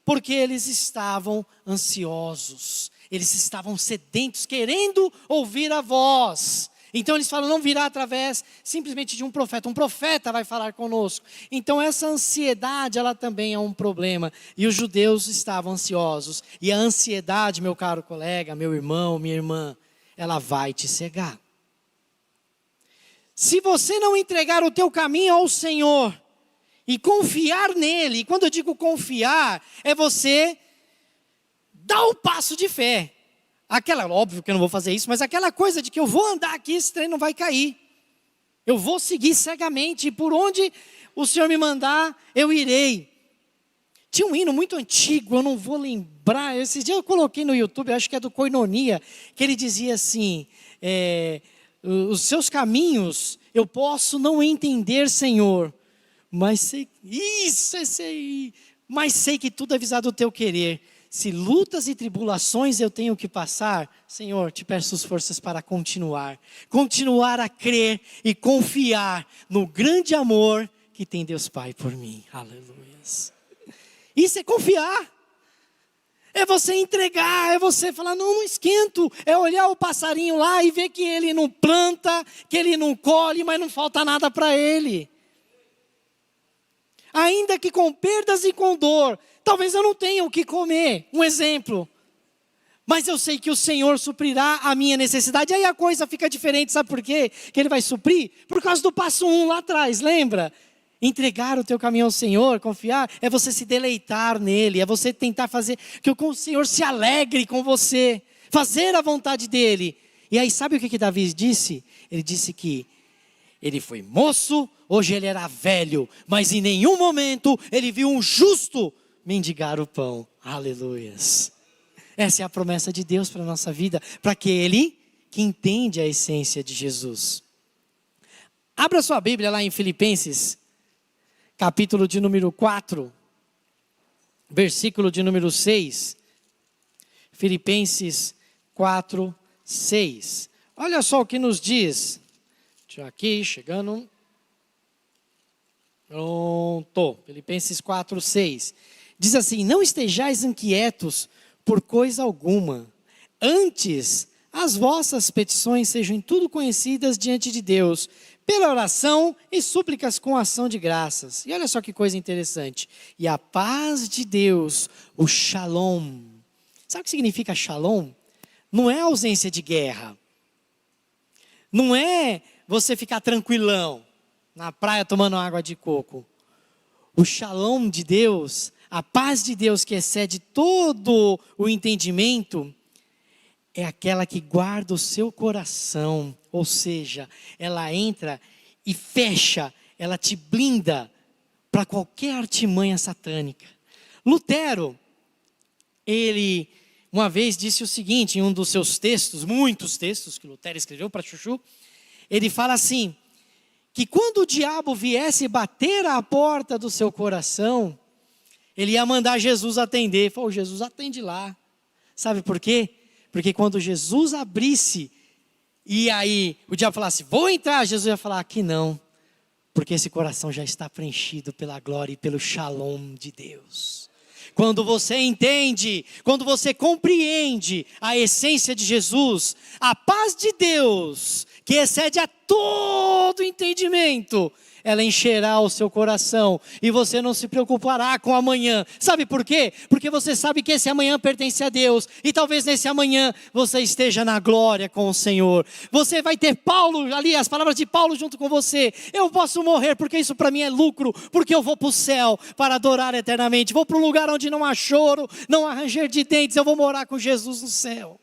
Porque eles estavam ansiosos, eles estavam sedentos, querendo ouvir a voz. Então eles falam, não virá através simplesmente de um profeta vai falar conosco. Então essa ansiedade, ela também é um problema. E os judeus estavam ansiosos. E a ansiedade, meu caro colega, meu irmão, minha irmã, ela vai te cegar. Se você não entregar o teu caminho ao Senhor e confiar nele, e quando eu digo confiar, é você dar o passo de fé. Óbvio que eu não vou fazer isso, mas aquela coisa de que eu vou andar aqui, esse trem não vai cair. Eu vou seguir cegamente, e por onde o Senhor me mandar, eu irei. Tinha um hino muito antigo, eu não vou lembrar, esses dias eu coloquei no YouTube, acho que é do Koinonia, que ele dizia assim, os seus caminhos eu posso não entender, Senhor, mas sei, mas sei que tudo é visado do teu querer. Se lutas e tribulações eu tenho que passar, Senhor, te peço as forças para continuar a crer e confiar no grande amor que tem Deus Pai por mim. Aleluias. Isso é confiar. É você entregar, é você falar, não esquento. É olhar o passarinho lá e ver que ele não planta, que ele não colhe, mas não falta nada para ele. Ainda que com perdas e com dor, talvez eu não tenha o que comer, um exemplo. Mas eu sei que o Senhor suprirá a minha necessidade. Aí a coisa fica diferente, sabe por quê? Que Ele vai suprir? Por causa do passo 1 lá atrás, lembra? Entregar o teu caminho ao Senhor, confiar, é você se deleitar nele, é você tentar fazer que o Senhor se alegre com você, fazer a vontade dEle. E aí sabe o que Davi disse? Ele disse que ele foi moço, hoje ele era velho, mas em nenhum momento ele viu um justo mendigar o pão. Aleluias. Essa é a promessa de Deus para a nossa vida, para aquele que entende a essência de Jesus. Abra sua Bíblia lá em Filipenses, capítulo de número 4, versículo de número 6. Filipenses 4, 6. Olha só o que nos diz. Deixa eu aqui, chegando. Pronto. Filipenses 4, 6. Diz assim, não estejais inquietos por coisa alguma. Antes, as vossas petições sejam em tudo conhecidas diante de Deus, pela oração e súplicas com ação de graças. E olha só que coisa interessante. E a paz de Deus, o shalom. Sabe o que significa shalom? Não é ausência de guerra. Não é você ficar tranquilão na praia tomando água de coco. O shalom de Deus, a paz de Deus que excede todo o entendimento, é aquela que guarda o seu coração. Ou seja, ela entra e fecha, ela te blinda para qualquer artimanha satânica. Lutero, ele uma vez disse o seguinte, em um dos seus textos, muitos textos que Lutero escreveu para Chuchu, ele fala assim, que quando o diabo viesse bater à porta do seu coração, ele ia mandar Jesus atender. Ele falou, Jesus, atende lá. Sabe por quê? Porque quando Jesus abrisse, e aí o diabo falasse, vou entrar, Jesus ia falar, aqui não. Porque esse coração já está preenchido pela glória e pelo shalom de Deus. Quando você entende, quando você compreende a essência de Jesus, a paz de Deus, que excede a todo entendimento, ela encherá o seu coração e você não se preocupará com amanhã. Sabe por quê? Porque você sabe que esse amanhã pertence a Deus e talvez nesse amanhã você esteja na glória com o Senhor. Você vai ter Paulo ali, as palavras de Paulo junto com você. Eu posso morrer porque isso para mim é lucro, porque eu vou para o céu para adorar eternamente. Vou para um lugar onde não há choro, não há ranger de dentes, eu vou morar com Jesus no céu.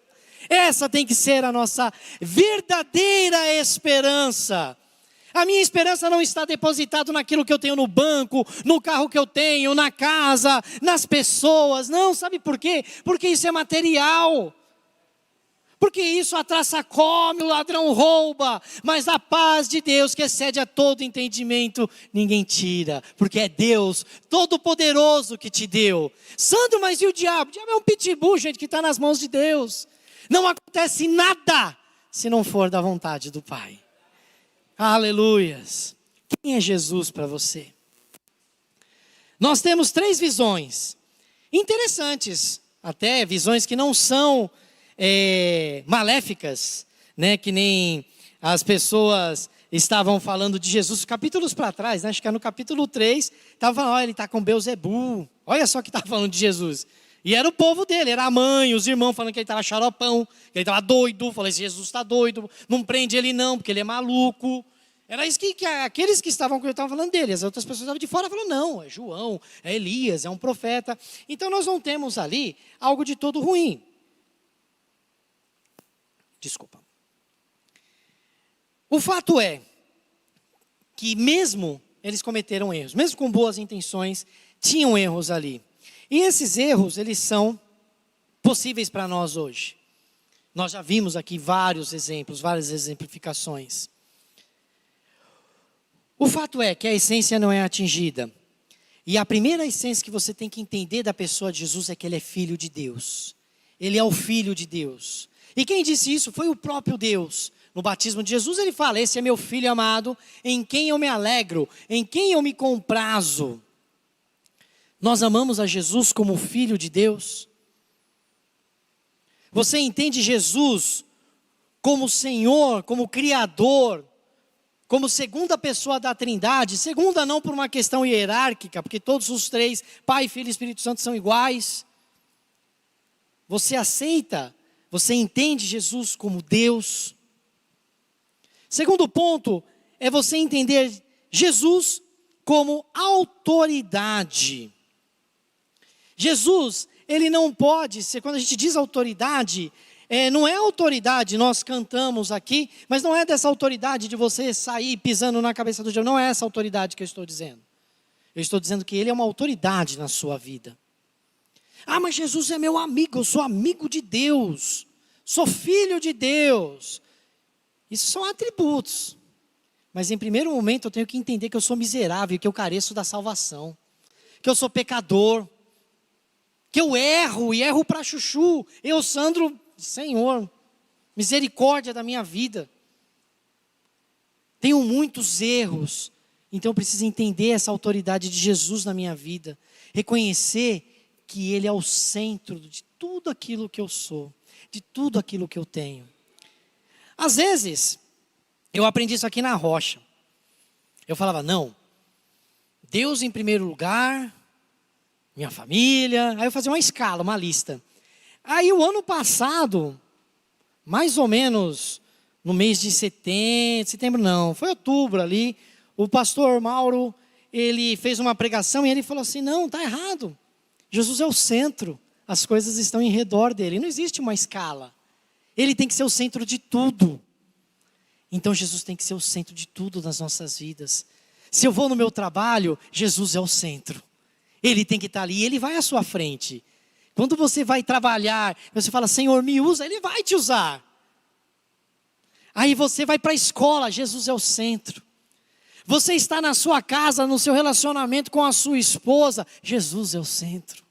Essa tem que ser a nossa verdadeira esperança. A minha esperança não está depositada naquilo que eu tenho no banco, no carro que eu tenho, na casa, nas pessoas. Não, sabe por quê? Porque isso é material. Porque isso a traça come, o ladrão rouba. Mas a paz de Deus que excede a todo entendimento, ninguém tira. Porque é Deus Todo-Poderoso que te deu. Sandro, mas e o diabo? O diabo é um pitbull, gente, que está nas mãos de Deus. Não acontece nada se não for da vontade do Pai. Aleluias. Quem é Jesus para você? Nós temos 3 visões interessantes, até visões que não são maléficas, né? Que nem as pessoas estavam falando de Jesus capítulos para trás, né? Acho que é no capítulo 3, estava falando, olha, ele está com Belzebu, olha só que estava falando de Jesus. E era o povo dele, era a mãe, os irmãos falando que ele estava xaropão, que ele estava doido, falando, Jesus está doido, não prende ele não, porque ele é maluco. Era isso que aqueles que estavam falando dele, as outras pessoas estavam de fora falando, não, é João, é Elias, é um profeta. Então nós não temos ali algo de todo ruim. Desculpa. O fato é que mesmo eles cometeram erros, mesmo com boas intenções, tinham erros ali. E esses erros, eles são possíveis para nós hoje. Nós já vimos aqui vários exemplos, várias exemplificações. O fato é que a essência não é atingida. E a primeira essência que você tem que entender da pessoa de Jesus é que ele é filho de Deus. Ele é o filho de Deus. E quem disse isso foi o próprio Deus. No batismo de Jesus ele fala, esse é meu filho amado, em quem eu me alegro, em quem eu me comprazo. Nós amamos a Jesus como filho de Deus? Você entende Jesus como Senhor, como Criador, como segunda pessoa da Trindade? Segunda não por uma questão hierárquica, porque todos os 3, Pai, Filho e Espírito Santo são iguais. Você aceita, você entende Jesus como Deus? Segundo ponto, é você entender Jesus como autoridade. Jesus, ele não pode ser, quando a gente diz autoridade, não é autoridade, nós cantamos aqui, mas não é dessa autoridade de você sair pisando na cabeça do diabo, não é essa autoridade que eu estou dizendo. Eu estou dizendo que ele é uma autoridade na sua vida. Ah, mas Jesus é meu amigo, eu sou amigo de Deus, sou filho de Deus. Isso são atributos. Mas em primeiro momento eu tenho que entender que eu sou miserável, que eu careço da salvação, que eu sou pecador, que eu erro e erro para chuchu. Eu, Sandro, Senhor, misericórdia da minha vida. Tenho muitos erros, então eu preciso entender essa autoridade de Jesus na minha vida. Reconhecer que Ele é o centro de tudo aquilo que eu sou, de tudo aquilo que eu tenho. Às vezes, eu aprendi isso aqui na rocha. Eu falava, não, Deus em primeiro lugar, minha família. Aí eu fazia uma escala, uma lista. Aí o ano passado, mais ou menos no mês de setembro não, foi outubro ali, o pastor Mauro, ele fez uma pregação e ele falou assim, não, está errado. Jesus é o centro, as coisas estão em redor dele, não existe uma escala. Ele tem que ser o centro de tudo. Então Jesus tem que ser o centro de tudo nas nossas vidas. Se eu vou no meu trabalho, Jesus é o centro. Ele tem que estar ali, ele vai à sua frente. Quando você vai trabalhar, você fala, Senhor, me usa, ele vai te usar. Aí você vai para a escola, Jesus é o centro. Você está na sua casa, no seu relacionamento com a sua esposa, Jesus é o centro.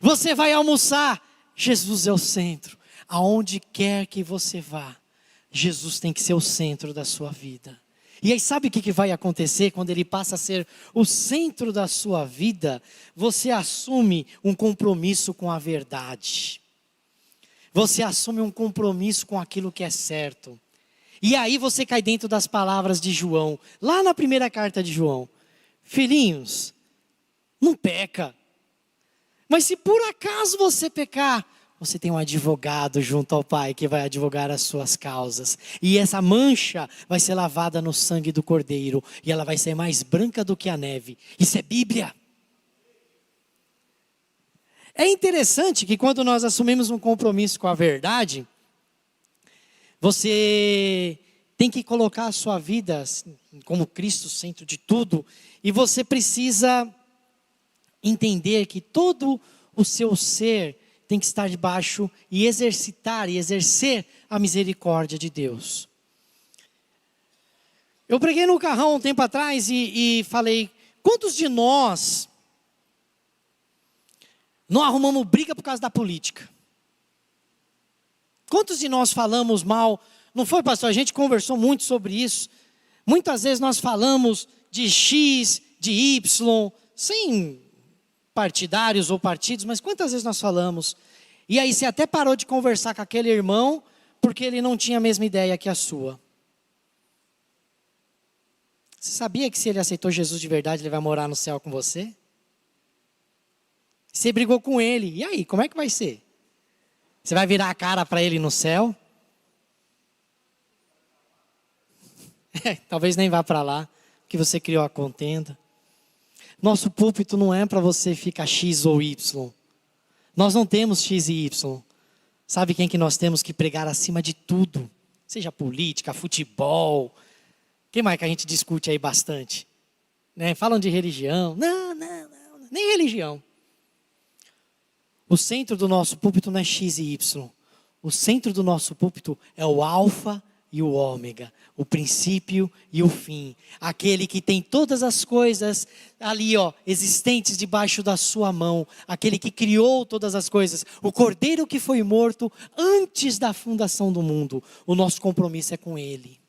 Você vai almoçar, Jesus é o centro. Aonde quer que você vá, Jesus tem que ser o centro da sua vida. E aí sabe o que vai acontecer quando ele passa a ser o centro da sua vida? Você assume um compromisso com a verdade. Você assume um compromisso com aquilo que é certo. E aí você cai dentro das palavras de João, lá na primeira carta de João. Filhinhos, não peca. Mas se por acaso você pecar, você tem um advogado junto ao Pai que vai advogar as suas causas. E essa mancha vai ser lavada no sangue do Cordeiro. E ela vai ser mais branca do que a neve. Isso é Bíblia. É interessante que quando nós assumimos um compromisso com a verdade, você tem que colocar a sua vida como Cristo centro de tudo. E você precisa entender que todo o seu ser tem que estar debaixo e exercitar e exercer a misericórdia de Deus. Eu preguei no carrão um tempo atrás e falei, quantos de nós não arrumamos briga por causa da política? Quantos de nós falamos mal? Não foi, pastor? A gente conversou muito sobre isso. Muitas vezes nós falamos de X, de Y, sem partidários ou partidos, mas quantas vezes nós falamos? E aí você até parou de conversar com aquele irmão, porque ele não tinha a mesma ideia que a sua. Você sabia que se ele aceitou Jesus de verdade, ele vai morar no céu com você? Você brigou com ele, e aí, como é que vai ser? Você vai virar a cara para ele no céu? Talvez nem vá para lá, que você criou a contenda. Nosso púlpito não é para você ficar X ou Y. Nós não temos X e Y. Sabe quem que nós temos que pregar acima de tudo? Seja política, futebol. Quem mais que a gente discute aí bastante? Né? Falam de religião. Não, nem religião. O centro do nosso púlpito não é X e Y. O centro do nosso púlpito é o alfa e o ômega, o princípio e o fim. Aquele que tem todas as coisas ali, existentes debaixo da sua mão. Aquele que criou todas as coisas. O Cordeiro que foi morto antes da fundação do mundo. O nosso compromisso é com Ele.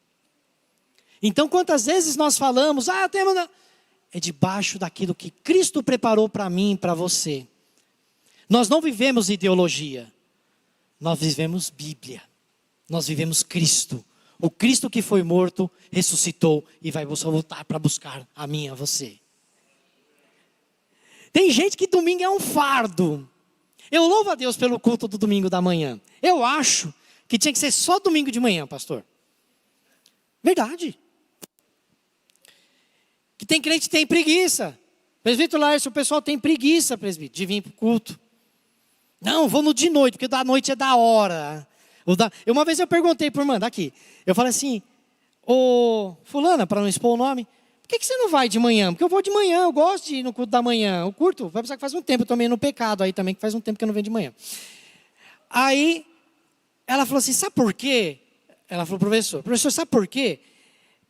Então, quantas vezes nós falamos, é debaixo daquilo que Cristo preparou para mim e para você. Nós não vivemos ideologia. Nós vivemos Bíblia. Nós vivemos Cristo. O Cristo que foi morto, ressuscitou e vai voltar para buscar a mim e a você. Tem gente que domingo é um fardo. Eu louvo a Deus pelo culto do domingo da manhã. Eu acho que tinha que ser só domingo de manhã, pastor. Verdade. Que tem crente que tem preguiça. Presbítero Laércio, o pessoal tem preguiça, presbítero, de vir para o culto. Não, vou no de noite, porque da noite é da hora. Uma vez eu perguntei por irmã, daqui. Eu falei assim, fulana, para não expor o nome, por que você não vai de manhã? Porque eu vou de manhã, eu gosto de ir no culto da manhã. Eu curto, vai pensar que faz um tempo, eu tomei no pecado aí também, que faz um tempo que eu não venho de manhã. Aí, ela falou assim, sabe por quê? Ela falou, professor, sabe por quê?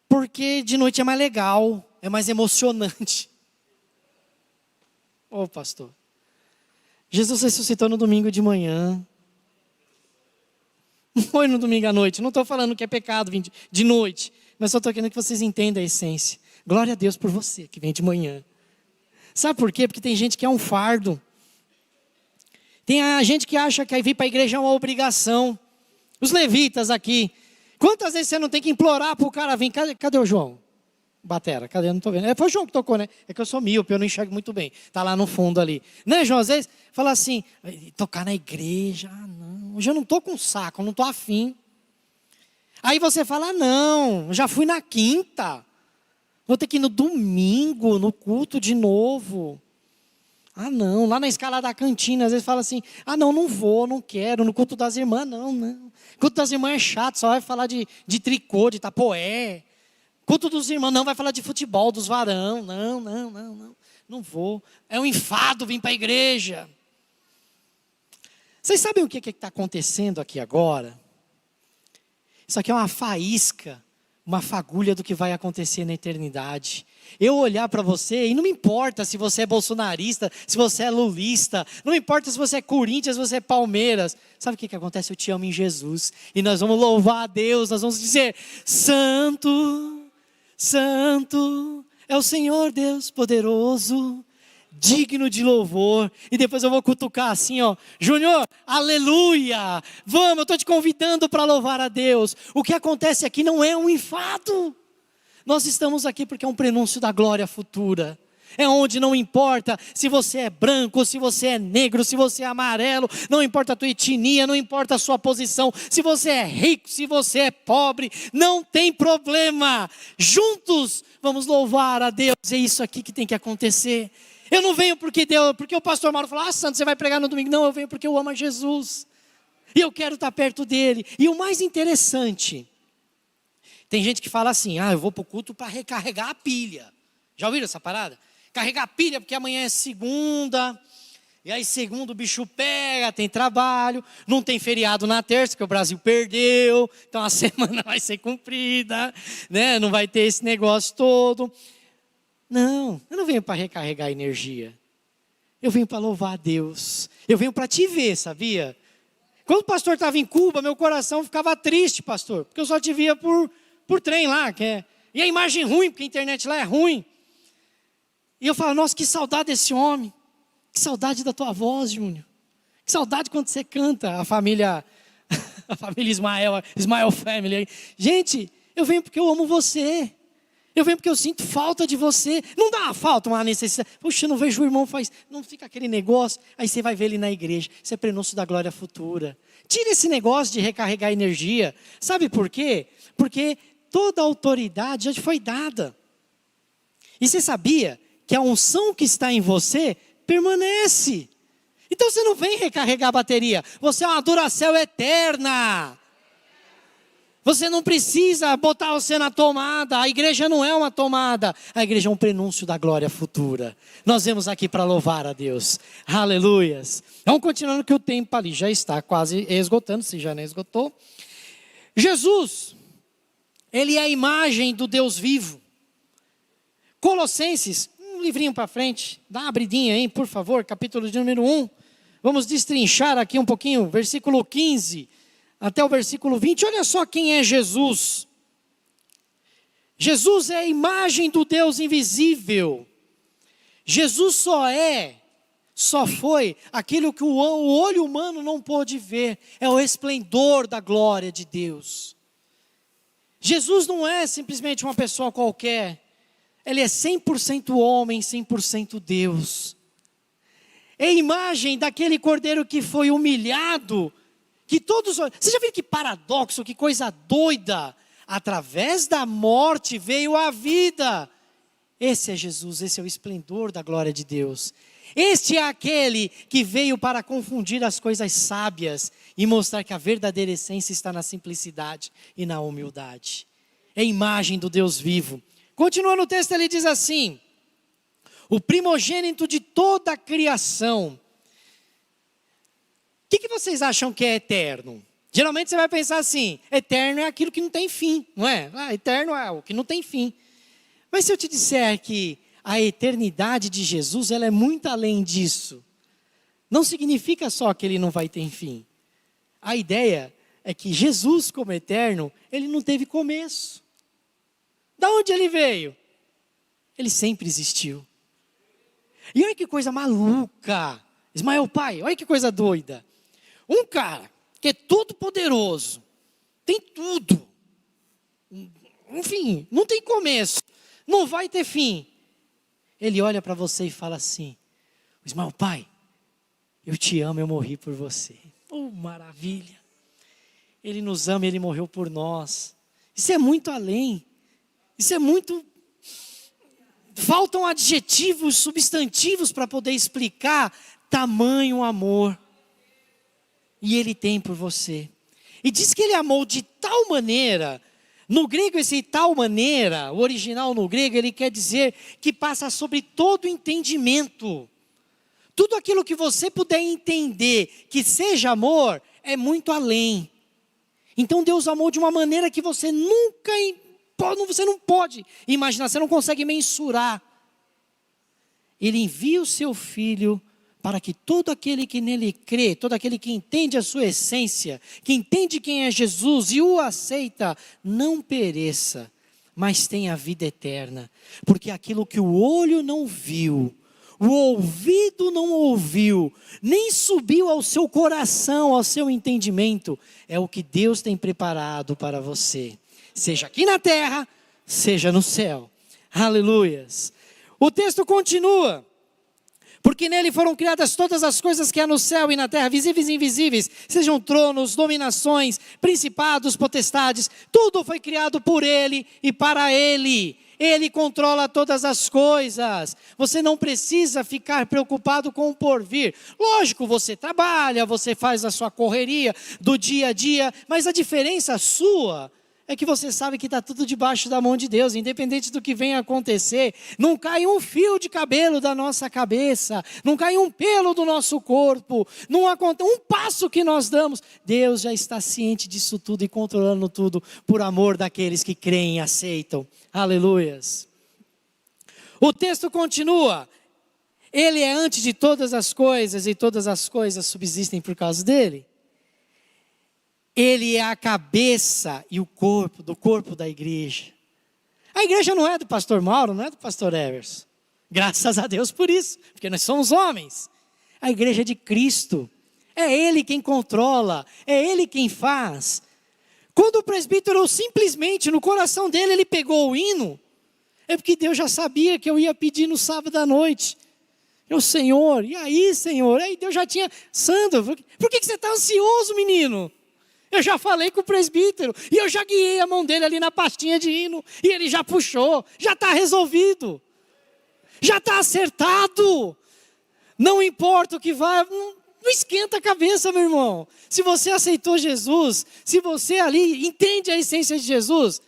Porque de noite é mais legal, é mais emocionante. Pastor, Jesus ressuscitou no domingo de manhã. Não foi no domingo à noite. Não estou falando que é pecado vir de noite. Mas só estou querendo que vocês entendam a essência. Glória a Deus por você que vem de manhã. Sabe por quê? Porque tem gente que é um fardo. Tem a gente que acha que vir para a igreja é uma obrigação. Os levitas aqui. Quantas vezes você não tem que implorar para o cara vir? Cadê o João? Batera, cadê? Eu não estou vendo. Foi o João que tocou, né? É que eu sou míope, eu não enxergo muito bem. Está lá no fundo ali. Né, João? Às vezes fala assim, tocar na igreja, não. Hoje eu não estou com saco, eu não estou afim. Aí você fala, não, já fui na quinta. Vou ter que ir no domingo, no culto de novo. Não, lá na escala da cantina, às vezes fala assim, não, não vou, não quero, no culto das irmãs, não. O culto das irmãs é chato, só vai falar de tricô, de tapoé. Culto dos irmãos, não, vai falar de futebol, dos varão, não vou. É um enfado vir para a igreja. Vocês sabem o que está acontecendo aqui agora? Isso aqui é uma faísca, uma fagulha do que vai acontecer na eternidade. Eu olhar para você, e não me importa se você é bolsonarista, se você é lulista, não me importa se você é Corinthians, se você é Palmeiras. Sabe o que acontece? Eu te amo em Jesus. E nós vamos louvar a Deus, nós vamos dizer, Santo, Santo é o Senhor Deus poderoso, digno de louvor. E depois eu vou cutucar assim, Júnior, aleluia, vamos, eu estou te convidando para louvar a Deus. O que acontece aqui não é um enfado. Nós estamos aqui porque é um prenúncio da glória futura. É onde não importa se você é branco, se você é negro, se você é amarelo, não importa a tua etnia, não importa a sua posição, se você é rico, se você é pobre, não tem problema. Juntos vamos louvar a Deus, é isso aqui que tem que acontecer. Eu não venho porque o pastor Mauro falou, Santo, você vai pregar no domingo. Não, eu venho porque eu amo a Jesus. E eu quero estar perto dele. E o mais interessante, tem gente que fala assim, eu vou para o culto para recarregar a pilha. Já ouviram essa parada? Carregar a pilha porque amanhã é segunda, e aí segunda o bicho pega, tem trabalho, não tem feriado na terça, que o Brasil perdeu, então a semana vai ser cumprida, né? Não vai ter esse negócio todo. Não, eu não venho para recarregar energia, eu venho para louvar a Deus, eu venho para te ver, sabia? Quando o pastor estava em Cuba, meu coração ficava triste, pastor, porque eu só te via por trem lá, e a imagem ruim, porque a internet lá é ruim. E eu falo, nossa, que saudade desse homem. Que saudade da tua voz, Júnior. Que saudade quando você canta, a família Ismael Family. Gente, eu venho porque eu amo você. Eu venho porque eu sinto falta de você. Não dá uma falta, uma necessidade. Puxa, eu não vejo o irmão, não fica aquele negócio. Aí você vai ver ele na igreja. Isso é prenúncio da glória futura. Tira esse negócio de recarregar energia. Sabe por quê? Porque toda a autoridade já te foi dada. E você sabia que a unção que está em você permanece. Então você não vem recarregar a bateria. Você é uma Duracell eterna. Você não precisa botar você na tomada. A igreja não é uma tomada. A igreja é um prenúncio da glória futura. Nós vemos aqui para louvar a Deus. Aleluias. Vamos continuando que o tempo ali já está quase esgotando, se já não esgotou. Jesus, ele é a imagem do Deus vivo. Colossenses, um livrinho para frente, dá uma abridinha aí, por favor, capítulo de número 1. Vamos destrinchar aqui um pouquinho, versículo 15 até o versículo 20. Olha só quem é Jesus. Jesus é a imagem do Deus invisível. Jesus só foi aquilo que o olho humano não pôde ver. É o esplendor da glória de Deus. Jesus não é simplesmente uma pessoa qualquer. Ele é 100% homem, 100% Deus. É a imagem daquele cordeiro que foi humilhado, que todos... Você já viu que paradoxo, que coisa doida? Através da morte veio a vida. Esse é Jesus, esse é o esplendor da glória de Deus. Este é aquele que veio para confundir as coisas sábias e mostrar que a verdadeira essência está na simplicidade e na humildade. É a imagem do Deus vivo. Continuando o texto, ele diz assim: o primogênito de toda a criação. O que vocês acham que é eterno? Geralmente você vai pensar assim, eterno é aquilo que não tem fim, não é? Eterno é o que não tem fim. Mas se eu te disser que a eternidade de Jesus, ela é muito além disso, não significa só que ele não vai ter fim. A ideia é que Jesus, como eterno, ele não teve começo. Da onde ele veio? Ele sempre existiu. E olha que coisa maluca. Ismael pai, olha que coisa doida. Um cara que é todo poderoso, tem tudo. Enfim, não tem começo. não vai ter fim. Ele olha para você e fala assim: Ismael, pai, eu te amo, eu morri por você. Oh, maravilha. Ele nos ama, ele morreu por nós. Isso é muito além. Isso é muito... Faltam adjetivos, substantivos para poder explicar tamanho amor. E ele tem por você. E diz que ele amou de tal maneira... No grego, esse tal maneira, o original no grego, ele quer dizer que passa sobre todo entendimento. Tudo aquilo que você puder entender que seja amor, é muito além. Então Deus amou de uma maneira que você nunca, você não pode imaginar, você não consegue mensurar. Ele envia o seu Filho para que todo aquele que nele crê, todo aquele que entende a sua essência, que entende quem é Jesus e o aceita, não pereça, mas tenha vida eterna. Porque aquilo que o olho não viu, o ouvido não ouviu, nem subiu ao seu coração, ao seu entendimento, é o que Deus tem preparado para você. Seja aqui na terra, seja no céu. Aleluias. O texto continua. Porque nele foram criadas todas as coisas que há no céu e na terra, visíveis e invisíveis, sejam tronos, dominações, principados, potestades, tudo foi criado por ele e para ele. Ele controla todas as coisas. Você não precisa ficar preocupado com o porvir. Lógico, você trabalha, você faz a sua correria do dia a dia, mas a diferença sua é que você sabe que está tudo debaixo da mão de Deus, independente do que venha acontecer. Não cai um fio de cabelo da nossa cabeça, não cai um pelo do nosso corpo, não acontece um passo que nós damos. Deus já está ciente disso tudo e controlando tudo por amor daqueles que creem e aceitam. Aleluias. O texto continua. Ele é antes de todas as coisas e todas as coisas subsistem por causa dele. Ele é a cabeça e o corpo, do corpo da igreja. A igreja não é do pastor Mauro, não é do pastor Everson. Graças a Deus por isso, porque nós somos homens. A igreja é de Cristo. É Ele quem controla, é Ele quem faz. Quando o presbítero simplesmente no coração dele, ele pegou o hino, é porque Deus já sabia que eu ia pedir no sábado à noite. Eu, Senhor, e aí, Senhor? Aí Deus já tinha... Sandro, por que você está ansioso, menino? Eu já falei com o presbítero, e eu já guiei a mão dele ali na pastinha de hino, e ele já puxou, já está resolvido, já está acertado, não importa o que vai, não esquenta a cabeça, meu irmão. Se você aceitou Jesus, se você ali entende a essência de Jesus,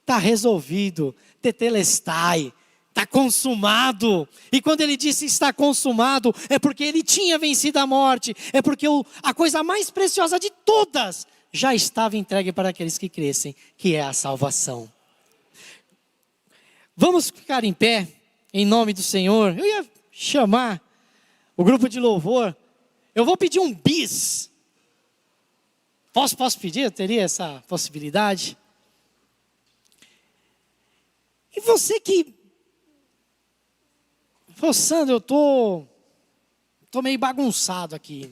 está resolvido, tetelestai, está consumado. E quando ele disse está consumado, é porque ele tinha vencido a morte, é porque a coisa mais preciosa de todas já estava entregue para aqueles que crescem, que é a salvação. Vamos ficar em pé, em nome do Senhor. Eu ia chamar o grupo de louvor. Eu vou pedir um bis. Posso pedir? Eu teria essa possibilidade. E você que... Pô, Sandro, eu tô meio bagunçado aqui.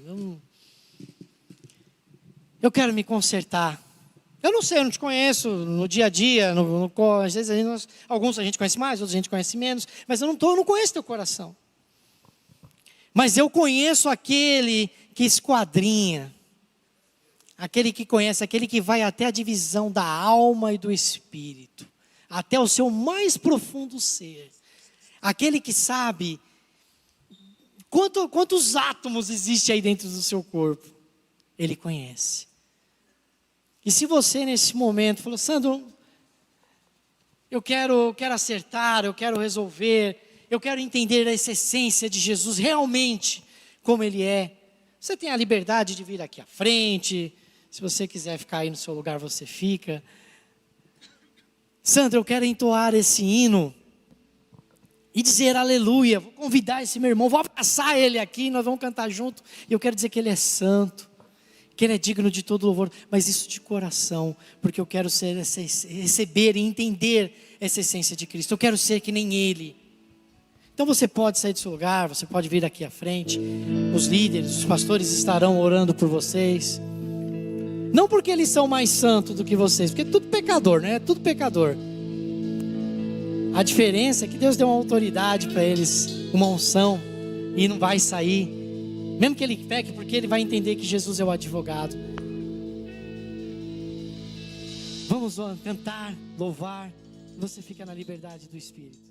Eu quero me consertar. Eu não sei, eu não te conheço no dia a dia. Às vezes alguns a gente conhece mais, outros a gente conhece menos. Mas eu não conheço teu coração. Mas eu conheço aquele que esquadrinha. Aquele que conhece, aquele que vai até a divisão da alma e do espírito. Até o seu mais profundo ser. Aquele que sabe quantos átomos existem aí dentro do seu corpo. Ele conhece. E se você nesse momento falou, Sandro, eu quero acertar, eu quero resolver, eu quero entender essa essência de Jesus realmente, como Ele é. Você tem a liberdade de vir aqui à frente. Se você quiser ficar aí no seu lugar, você fica. Sandro, eu quero entoar esse hino e dizer aleluia. Vou convidar esse meu irmão, vou abraçar ele aqui, nós vamos cantar junto. E eu quero dizer que ele é santo, que ele é digno de todo louvor, mas isso de coração, porque eu quero receber e entender essa essência de Cristo. Eu quero ser que nem Ele. Então você pode sair do seu lugar, você pode vir aqui à frente. Os líderes, os pastores estarão orando por vocês. Não porque eles são mais santos do que vocês, porque é tudo pecador, né? É tudo pecador. A diferença é que Deus deu uma autoridade para eles, uma unção, e não vai sair. Mesmo que ele peque, porque ele vai entender que Jesus é o advogado. Vamos cantar, louvar. Você fica na liberdade do Espírito.